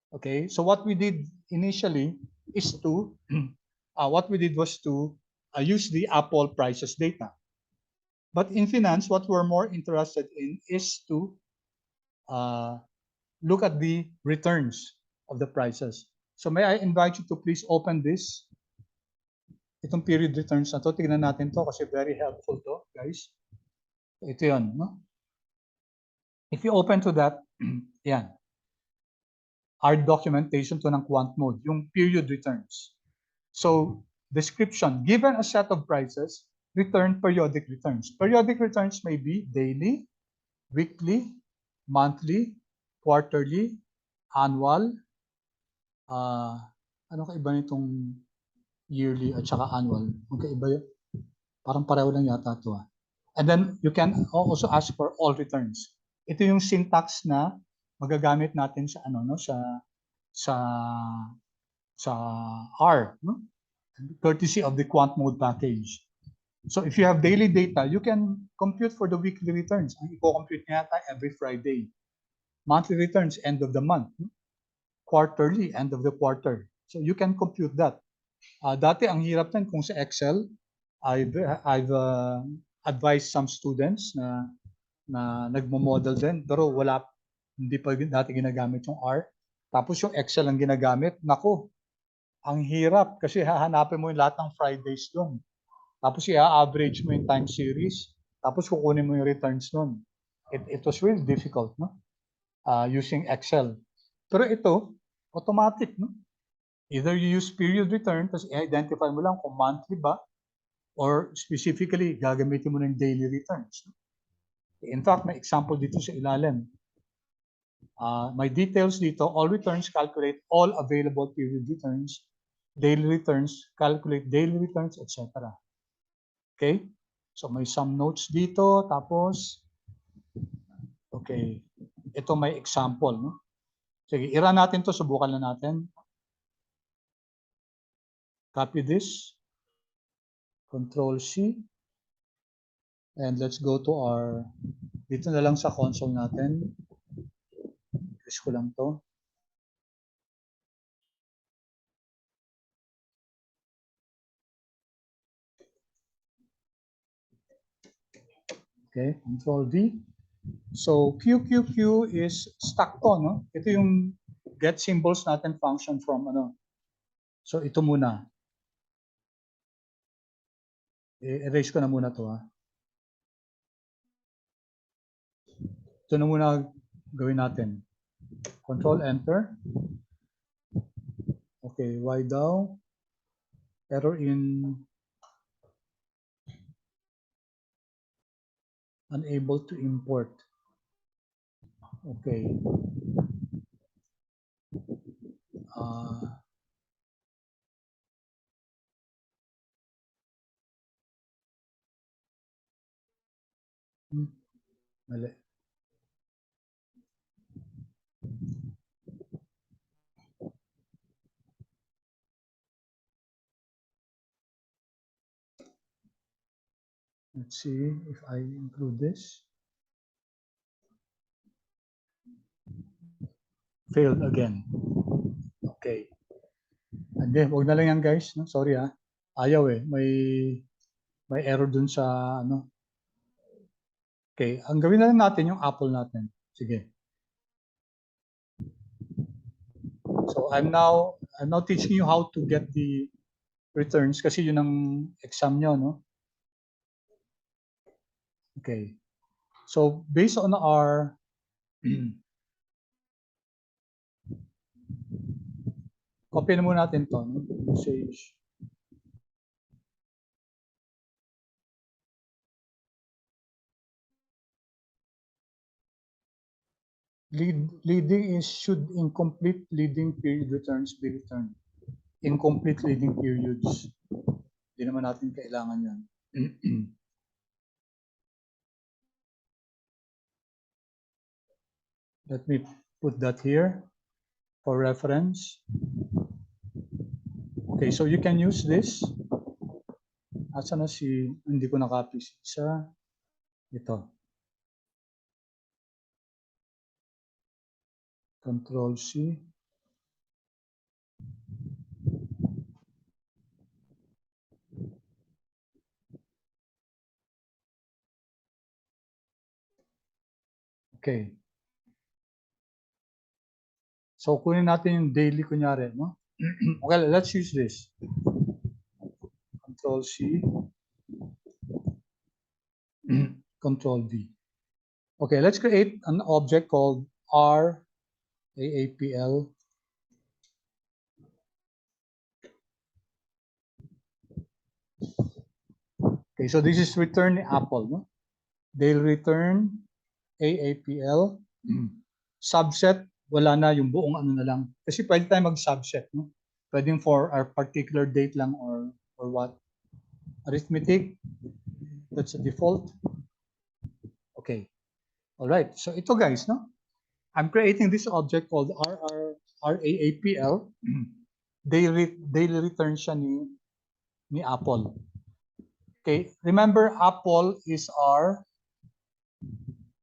Okay, so what we did initially is to, use the APL prices data. But in finance, what we're more interested in is to look at the returns of the prices. So may I invite you to please open this. Itong period returns na to, tignan natin to kasi very helpful to, guys. Ito yun, no? If you open to that, yan. Our documentation to ng quant mode, yung period returns. So Description. Given a set of prices, return periodic returns. Periodic returns may be daily, weekly, monthly, quarterly, annual. Ano kaiba nitong yearly at saka annual? Magkaiba, parang pareho lang yata ito. And then you can also ask for all returns. Ito yung syntax na magagamit natin sa ano no sa sa R, no? Courtesy of the quant mode package. So if you have daily data, you can compute for the weekly returns. Ang i-compute niya yata every Friday. Monthly returns, end of the month. Quarterly, end of the quarter. So you can compute that. Dati ang hirap din kung sa Excel, I've advised some students na nagmo-model din, pero hindi pa dati ginagamit yung R. Tapos yung Excel ang ginagamit. Nako, ang hirap kasi hahanapin mo yung lahat ng Fridays doon. Tapos i-average mo yung time series. Tapos kukunin mo yung returns doon. It was really difficult, no? Using Excel. Pero ito, automatic, no? Either you use period return, tapos i-identify mo lang kung monthly ba, or specifically, gagamitin mo ng daily returns. In fact, may example dito sa ilalim. May details dito. All returns calculate all available period returns. Daily returns calculate daily returns, etc. Okay? So may some notes dito. Tapos, okay. Ito may example. No? Sige, i-run natin to. Subukan na natin. Copy this. Control C. And let's go to our, dito na lang sa console natin. Press ko lang to. Okay, Control V. So QQQ is stuck to, no? Ito yung get symbols natin function from ano. So ito muna. I-erase ko na muna to, ha. Ito na muna gawin natin. Control Enter. Okay, why daw? Error in unable to import. Okay. Mali. Let's see if I include this. Failed again. Okay. Hindi, wag na lang yan guys. No? Sorry ha. Ayaw eh. May error dun sa ano. Okay. Ang gawin na lang natin yung Apple natin. Sige. So I'm now teaching you how to get the returns kasi yun ang exam nyo, no? Okay. So based on our copy na muna natin to, no? Usage. Leading is should incomplete leading period returns be returned. Incomplete leading periods. Hindi naman natin kailangan yan. Let me put that here for reference. Okay, so you can use this. Asa na si, hindi ko na-copy sa ito. Control C. Okay. So kunin natin yung daily kunyari, no? Okay, let's use this. Control C. Control V. Okay, let's create an object called R AAPL Okay, so this is return ni Apple, no? They'll return AAPL. Subset, wala na yung buong ano na lang. Kasi pwede tayo mag-subset, no? Pwedeng for our particular date lang or what. Arithmetic, that's a default. Okay. All right. So ito guys, no? I'm creating this object called RAAPL. Daily return siya ni Apple. Okay, remember Apple is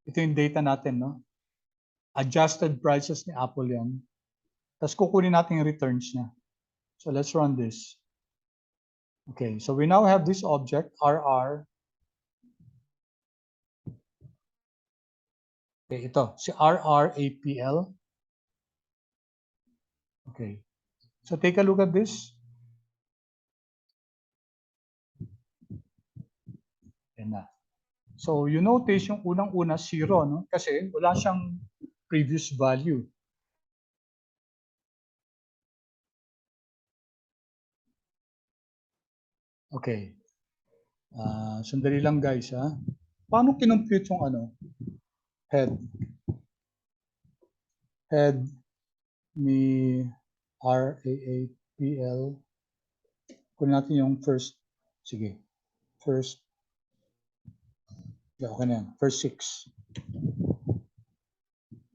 ito yung data natin, no? Adjusted prices ni Apple yan. Tapos kukunin natin yung returns niya. So let's run this. Okay, so we now have this object, RR. Okay, ito, si RRAPL. Okay, so take a look at this. Yan na. So you notice yung unang-una 0, no? Kasi wala siyang previous value. Okay. Sandali lang guys, ha? Paano kinompute yung head? Head ni RAAPL. Kunin natin yung first. Sige. First. Okay na yan. First 6.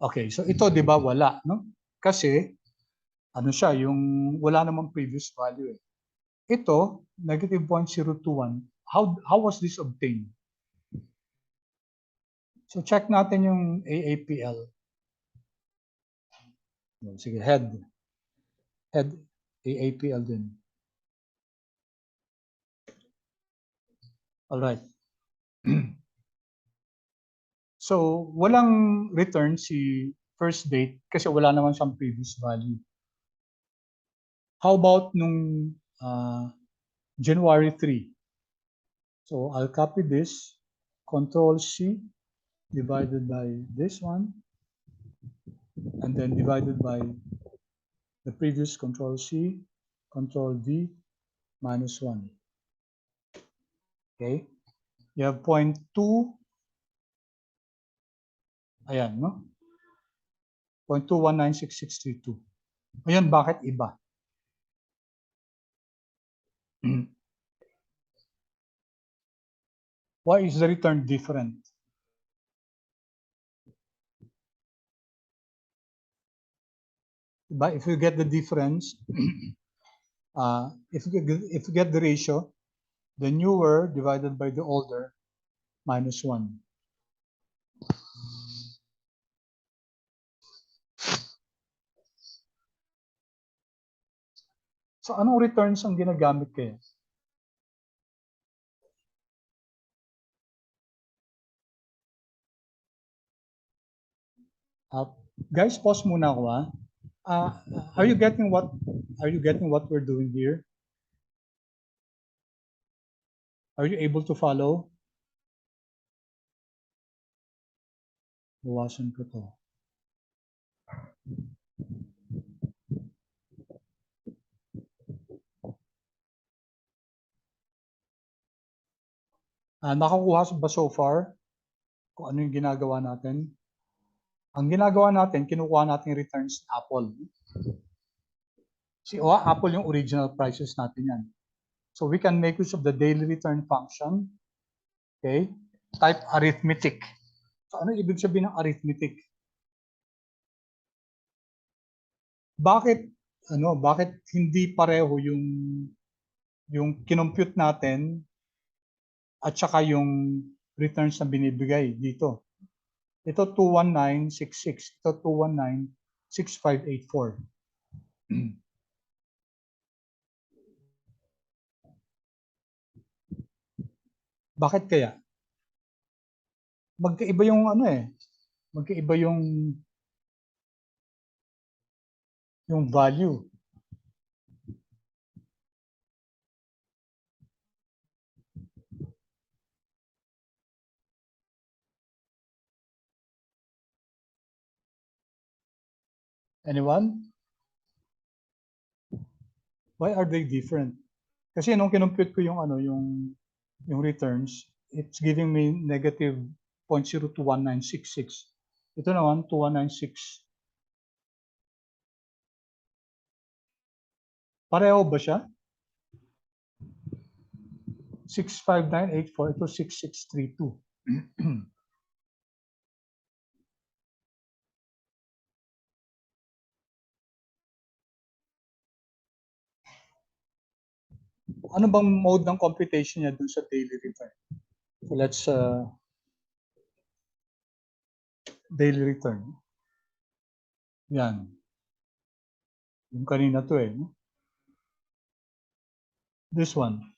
Okay, so ito 'di ba wala, no? Kasi ano siya, yung wala namang previous value eh. Ito, negative 0.021. How was this obtained? So check natin yung AAPL. Sige, head AAPL din. All right. So walang return si first date kasi wala naman siyang previous value. How about nung January 3? So I'll copy this, Control C, divided by this one, and then divided by the previous Control C, Control V, minus 1. Okay? You have 0.2, ayan, no? 0.2196632. Ayan, bakit iba? Why is the return different? But if you get the difference, if you get the ratio, the newer divided by the older minus 1. So anong returns ang ginagamit kayo? Guys, pause muna ako ha. Are you getting what we're doing here? Are you able to follow? Bawasan ko to. Nakakuha ba so far kung ano yung ginagawa natin? Ang ginagawa natin, kinukuha natin returns Apple. Apple yung original prices natin yan. So we can make use of the daily return function. Okay? Type arithmetic. So ano ibig sabihin ng arithmetic? Bakit hindi pareho yung kinompute natin at saka yung returns na binibigay dito? Ito 21966, ito 2196584. Bakit kaya? Magkaiba yung magkaiba yung value. Anyone? Why are they different? Kasi nung kinompute ko yung yung returns, it's giving me negative 0.021966. Ito naman, 2196. Pareho ba siya? 65984, ito 6632. Ano bang mode ng computation niya dun sa daily return? So let's daily return. Yan. Yung kanina to eh. This one.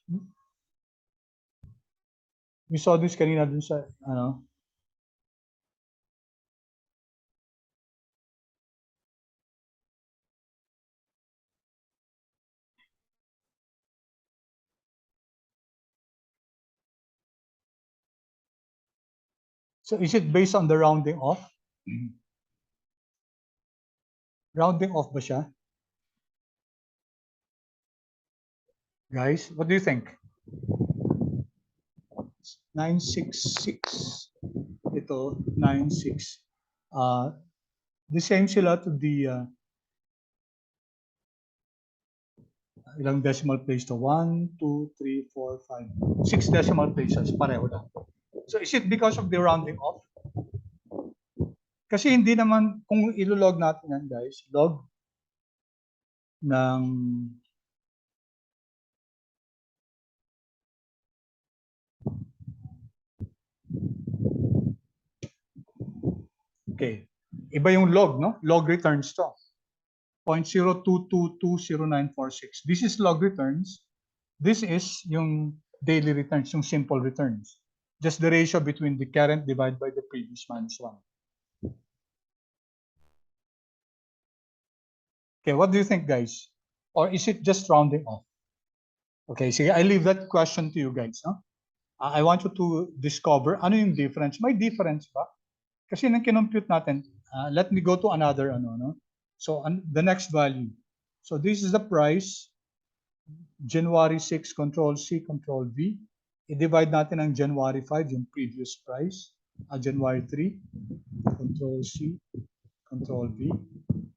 We saw this kanina dun sa, ano? So is it based on the rounding off? Rounding off ba siya? Guys, what do you think? 966. Ito, 96. The same sila to the ilang decimal place to 1, 2, 3, 4, 5, 6 decimal places. Pareho lang. So is it because of the rounding off? Kasi hindi naman, kung ilolog natin yan guys, log ng okay. Iba yung log, no? Log returns to. 0.02220946. This is log returns. This is yung daily returns, yung simple returns. Just the ratio between the current divided by the previous minus 1. Okay, what do you think, guys? Or is it just rounding off? Okay, sige, I leave that question to you guys. No? I want you to discover ano yung difference. May difference ba? Kasi nang kinompute natin, let me go to another ano, no? So the next value. So this is the price, January 6, Control C, Control V. I-divide natin ang January 5, yung previous price. January 3, Control C, Control V,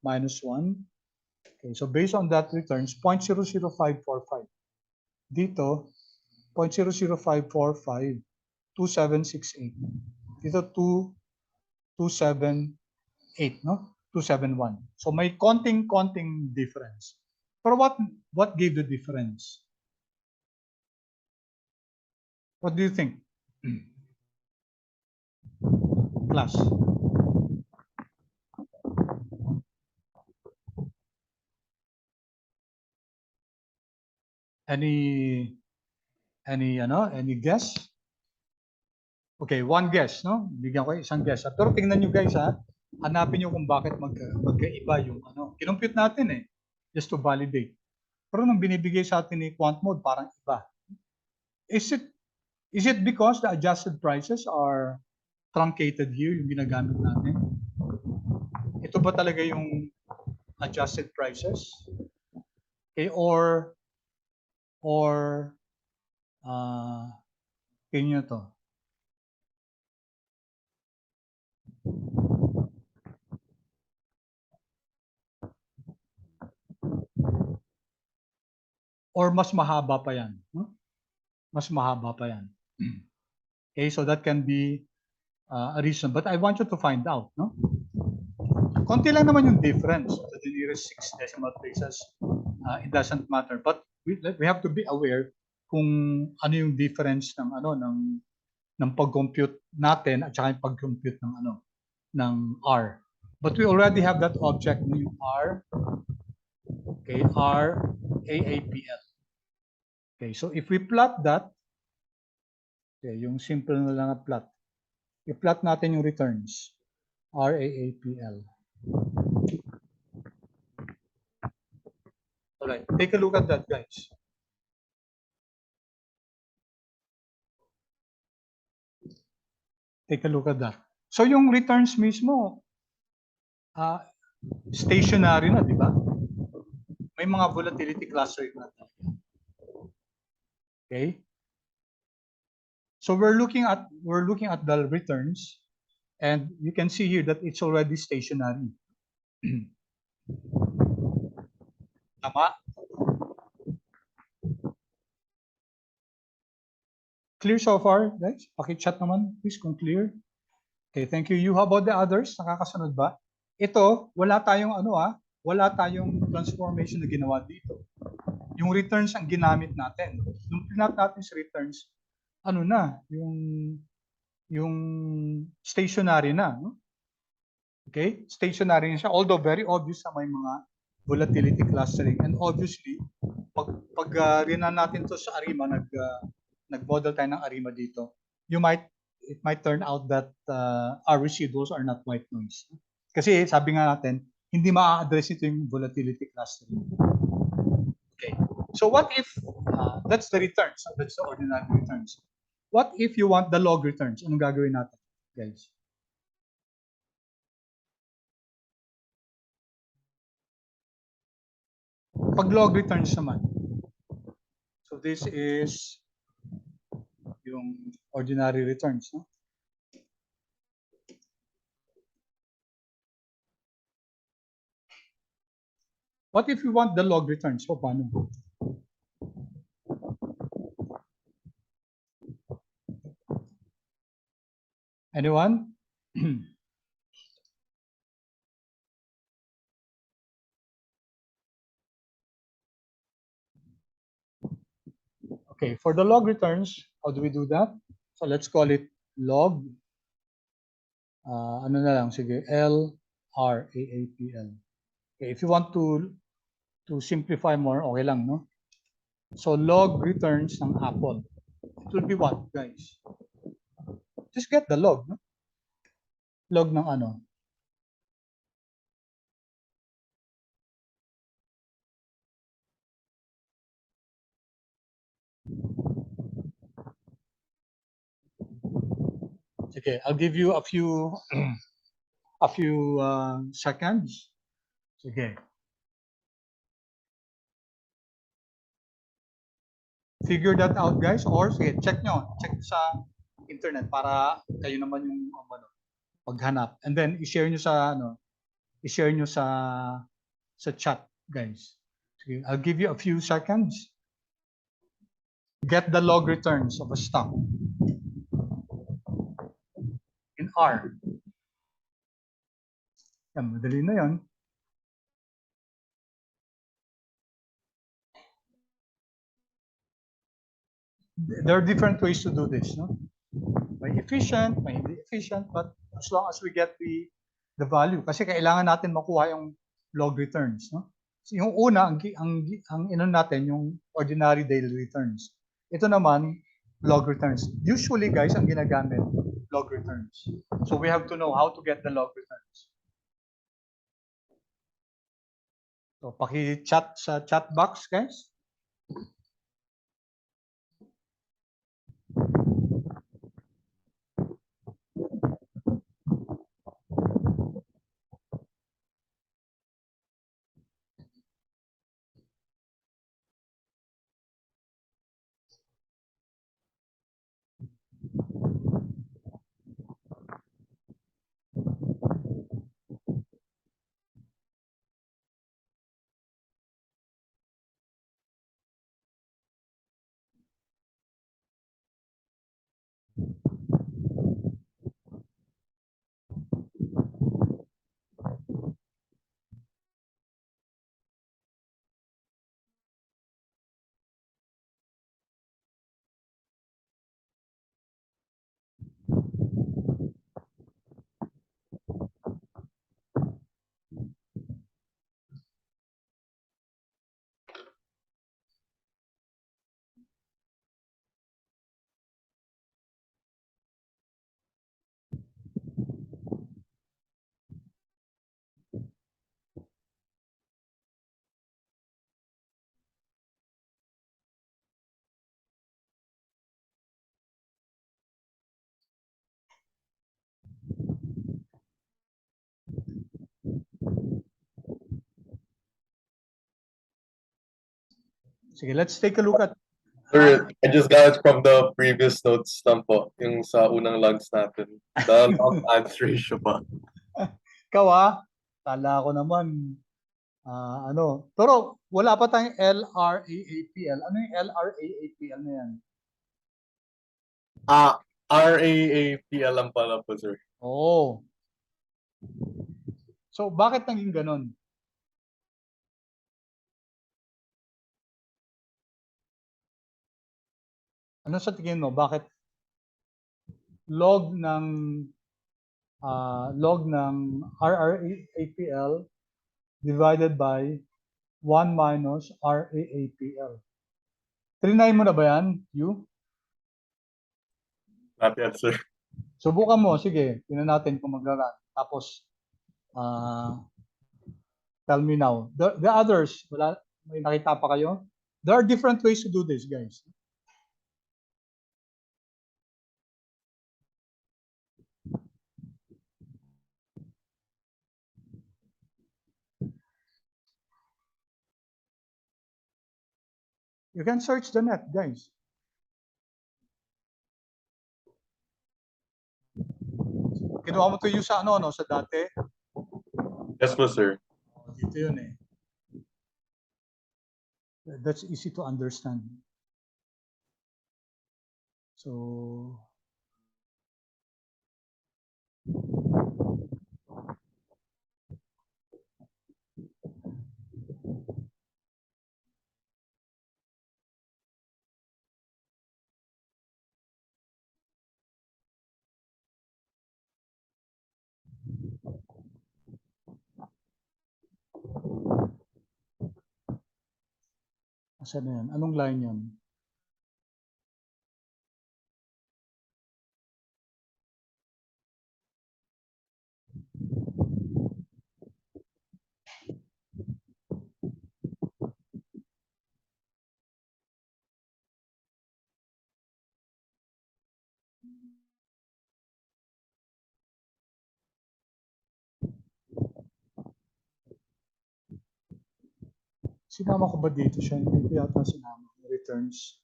minus 1. Okay, so based on that returns, 0.00545. Dito, 0.00545, 2768. Dito, 2278, no? 271. So may konting difference. Pero what gave the difference? What do you think? Class. Any guess? Okay, one guess, no? Bigyan ko isang guess. Pero tingnan nyo guys, ha? Hanapin nyo kung bakit magkaiba yung ano. Kinumpute natin eh, just to validate. Pero nung binibigay sa atin ni quant mode, parang iba. Is it because the adjusted prices are truncated here, yung ginagamit natin? Ito ba talaga yung adjusted prices? Okay, or tingnan nyo to. Or mas mahaba pa yan. No? Mas mahaba pa yan. Okay, so that can be a reason. But I want you to find out. No? Konti lang naman yung difference. To the nearest 6 decimal places, it doesn't matter. But we have to be aware kung ano yung difference ng pag-compute natin at saka yung pag-compute ng R. But we already have that object yung R. Okay, R AAPL. Okay, so if we plot that, okay, yung simple na lang na plot. I-plot natin yung returns. RAAPL. Alright, take a look at that, guys. Take a look at that. So yung returns mismo, stationary na, di ba? May mga volatility clustering na. Okay? So we're looking at the returns, and you can see here that it's already stationary. Tama? Clear so far, guys? Paki-chat naman, please, kung clear. Okay, thank you. How about the others? Nakakasunod ba? Ito, wala tayong wala tayong transformation na ginawa dito. Yung returns ang ginamit natin. Nung pinat natin sa returns, yung stationary na, no? Okay? Stationary na siya, although very obvious na may mga volatility clustering, and obviously pag rinan natin to sa ARIMA, nag-model tayo ng ARIMA dito, it might turn out that our residuals are not white noise. Kasi sabi nga natin, hindi ma-address ito yung volatility clustering. Okay. So what if, that's the returns, that's the ordinary returns. What if you want the log returns? Anong gagawin natin, guys? Pag log returns naman, so this is yung ordinary returns, no? What if you want the log returns? So paano? Anyone? Okay, for the log returns, how do we do that? So let's call it log, ano na lang, sige, LRAAPL. Okay, if you want to simplify more, okay lang, no? So log returns ng Apple. It will be what, guys? Just get the log, no? Log ng ano? Okay, I'll give you a few seconds. Okay. Figure that out, guys, or sige, check sa internet para kayo naman yung maghanap, and then i-share nyo sa chat, guys. Sige, I'll give you a few seconds. Get the log returns of a stock in R. Yan, madali na yan. There are different ways to do this, no? May efficient, may hindi efficient, but as long as we get the value, kasi kailangan natin makuha yung log returns, no? So yung una, ang inon natin yung ordinary daily returns. Ito naman, log returns. Usually, guys, ang ginagamit, log returns. So we have to know how to get the log returns. So paki-chat sa chat box, guys. Sige, let's take a look at Sir, I just got it from the previous notes lang po, yung sa unang logs natin. The log odds ratio pa. Ikaw kala ko naman, ano. Pero wala pa tayong LRAAPL. Ano yung LRAAPL na yan? RAAPL lang pala po, sir. Oo. So, bakit naging ganon? Ano sa tingin mo? Bakit log ng RRAPL divided by 1 minus RAAPL? Trinay mo na ba yan, Yu? Not yet, sir. Subukan mo. Sige, tingnan natin kung mag-run. Tapos, tell me now. The others, wala, may nakita pa kayo? There are different ways to do this, guys. You can search the net, guys. Kinuha mo to yung sa ano, no? Sa dati? Yes po, sir. Dito yun eh. That's easy to understand. So, asan na yan? Anong line yan? Sinama ko ba dito siya? Hindi ko yata sinama. Returns.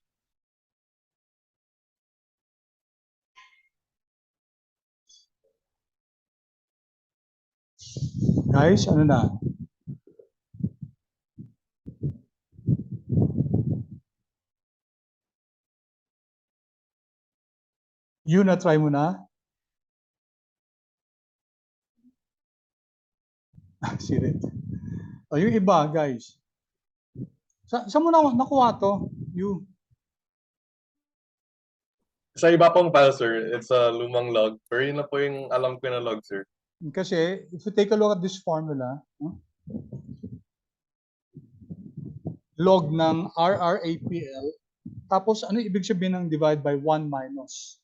Guys, ano na? Yun na, try mo na? Sirit. O, yung iba, guys. Saan mo na nakuha to? You. Sa iba pong file, sir, it's a lumang log. Pero yun na po yung alam ko na log, sir. Kasi, if you take a look at this formula, log ng RRAPL, tapos ano ibig sabihin ng divide by 1 minus?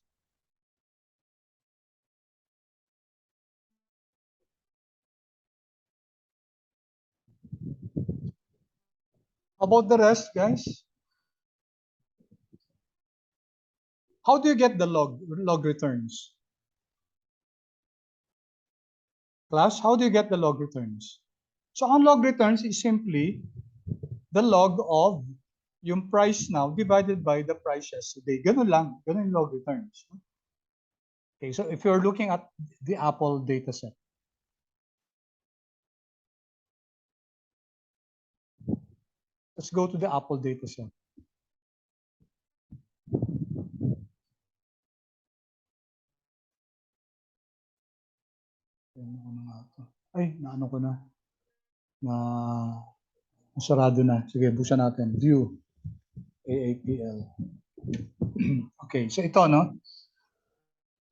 About the rest, guys? How do you get the log returns? Class, how do you get the log returns? So, ang log returns is simply the log of yung price now divided by the price yesterday. Ganun lang. Ganun yung log returns. Okay, so if you're looking at the Apple dataset, let's go to the Apple dataset. Ay, naano ko na. Sarado na. Sige, buksan natin. View. AAPL. Okay, so ito, no?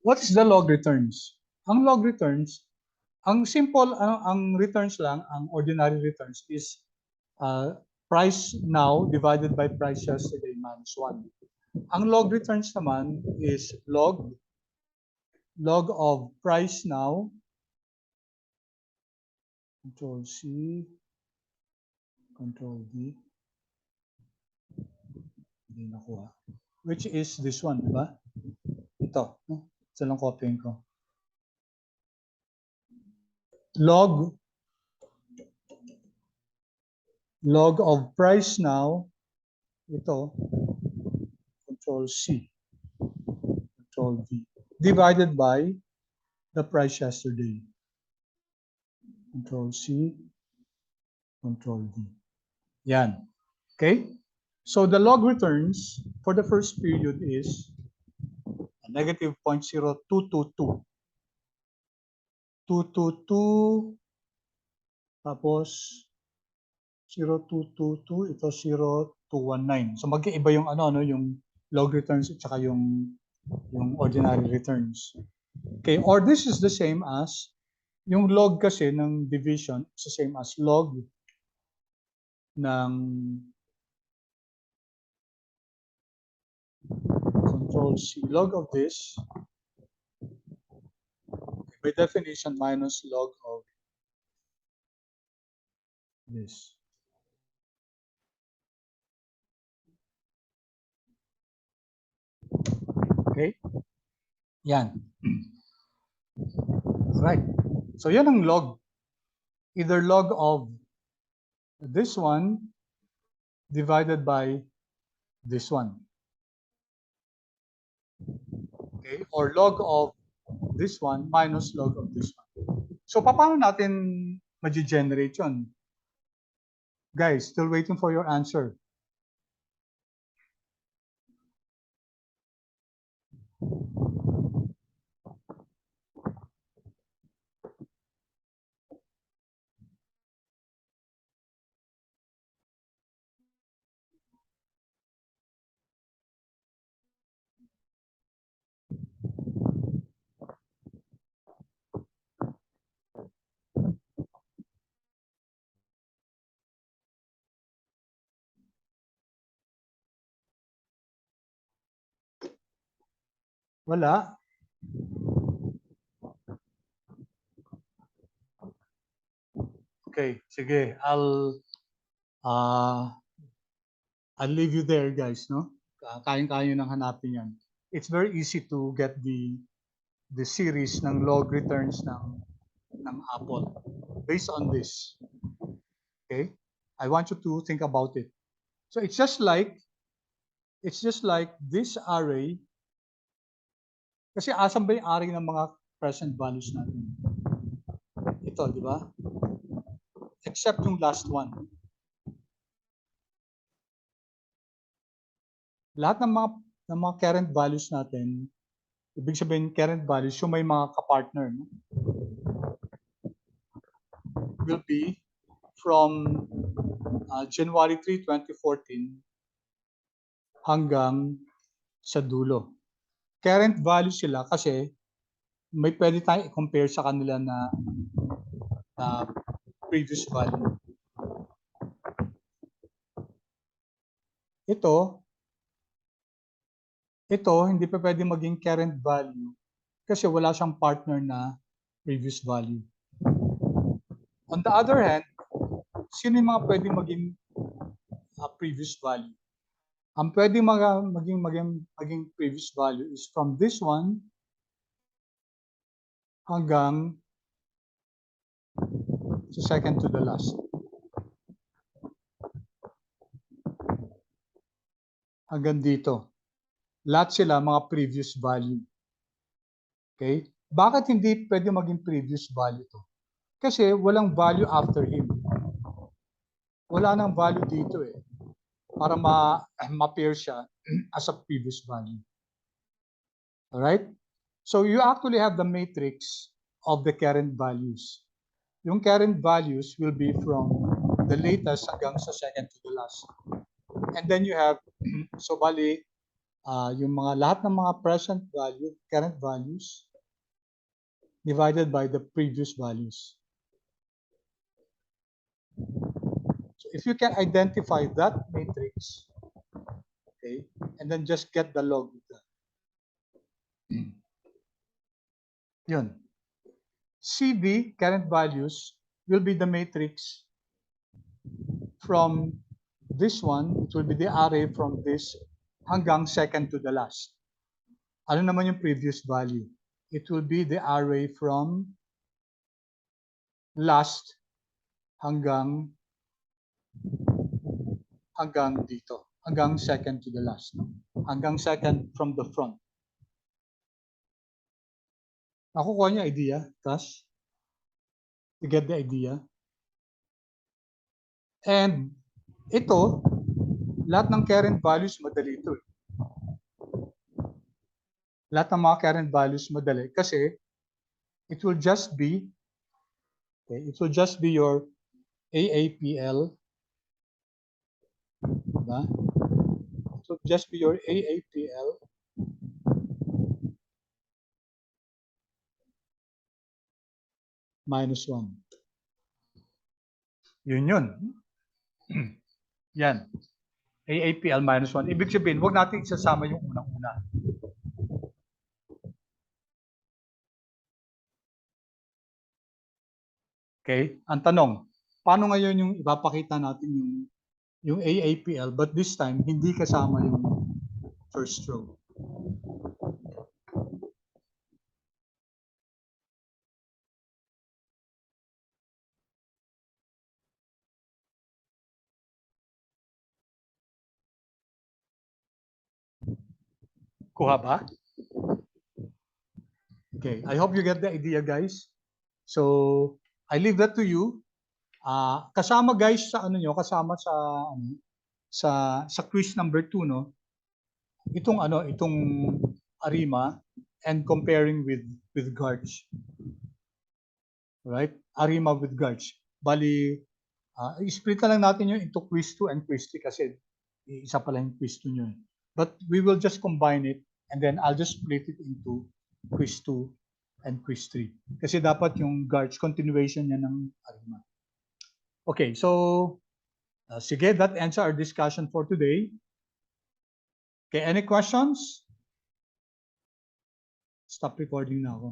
What is the log returns? Ang log returns, ang simple, ang returns lang, ang ordinary returns is price now divided by price yesterday minus 1. Ang log returns naman is log of price now, Control C, Control D, hindi nakuha, which is this one, di ba? Ito, ito lang copying ko. Log of price now, ito, Control C, Control V, divided by the price yesterday. Control C, Control V. Yan. Okay? So the log returns for the first period is negative 0.0222. 222, tapos 0222, ito 0219. So magkaiba yung yung log returns at saka yung ordinary returns. Okay, or this is the same as yung log kasi ng division, it's the same as log ng Control C, log of this, by definition minus log of this. Okay? Yan. Right. So yan ang log. Either log of this one divided by this one. Okay? Or log of this one minus log of this one. So paano natin ma-generate yun? Guys, still waiting for your answer. Wala. Okay, sige. I'll leave you there, guys, no? Kayang-kaya nang hanapin yan. It's very easy to get the series ng log returns ng Apple based on this. Okay? I want you to think about it. So it's just like this array. Kasi asan ba yung array ng mga present values natin? Ito, di ba? Except yung last one. Lahat ng mga current values natin, ibig sabihin current values, yung may mga kapartner, no? Will be from January 3, 2014 hanggang sa dulo. Current value sila kasi may pwede tayong i-compare sa kanila na previous value. Ito, hindi pa pwede maging current value kasi wala siyang partner na previous value. On the other hand, sino yung mga pwede maging previous value? Ang pwede maging previous value is from this one hanggang sa second to the last. Hanggang dito. Lahat sila mga previous value. Okay? Bakit hindi pwede maging previous value to? Kasi walang value after him. Wala nang value dito eh. Para ma-pair siya as a previous value. Alright? So you actually have the matrix of the current values. Yung current values will be from the latest hanggang sa second to the last. And then you have, so bali, yung lahat ng mga present value, current values, divided by the previous values. So if you can identify that matrix, okay, and then just get the log of that. Yun. CV, current values, will be the matrix from this one. It will be the array from this hanggang second to the last. Ano naman yung previous value? It will be the array from last hanggang dito, hanggang second to the last. No? Hanggang second from the front. Nakukuha niyo idea, class? You get the idea? And ito, lahat ng current values madali ito. Lahat ng mga current values madali kasi it will just be your AAPL, diba? It will just be your AAPL minus 1. Yun. Yan. AAPL minus 1. Ibig sabihin, huwag natin isasama yung unang-una. Okay? Ang tanong, paano ngayon yung ipapakita natin yung AAPL but this time hindi kasama yung first row? Kuha ba? Okay, I hope you get the idea, guys. So, I leave that to you. Kasama guys sa ano nyo, kasama sa quiz number 2, no? Itong ARIMA and comparing with guards. Right? ARIMA with guards. Bali, i-split na lang natin yun into quiz 2 and quiz 3 kasi isa pala yung quiz 2 nyo. But we will just combine it and then I'll just split it into quiz 2 and quiz 3. Kasi dapat yung guards continuation niya ng ARIMA. Okay, so sige, that ends our discussion for today. Okay, any questions? Stop recording now.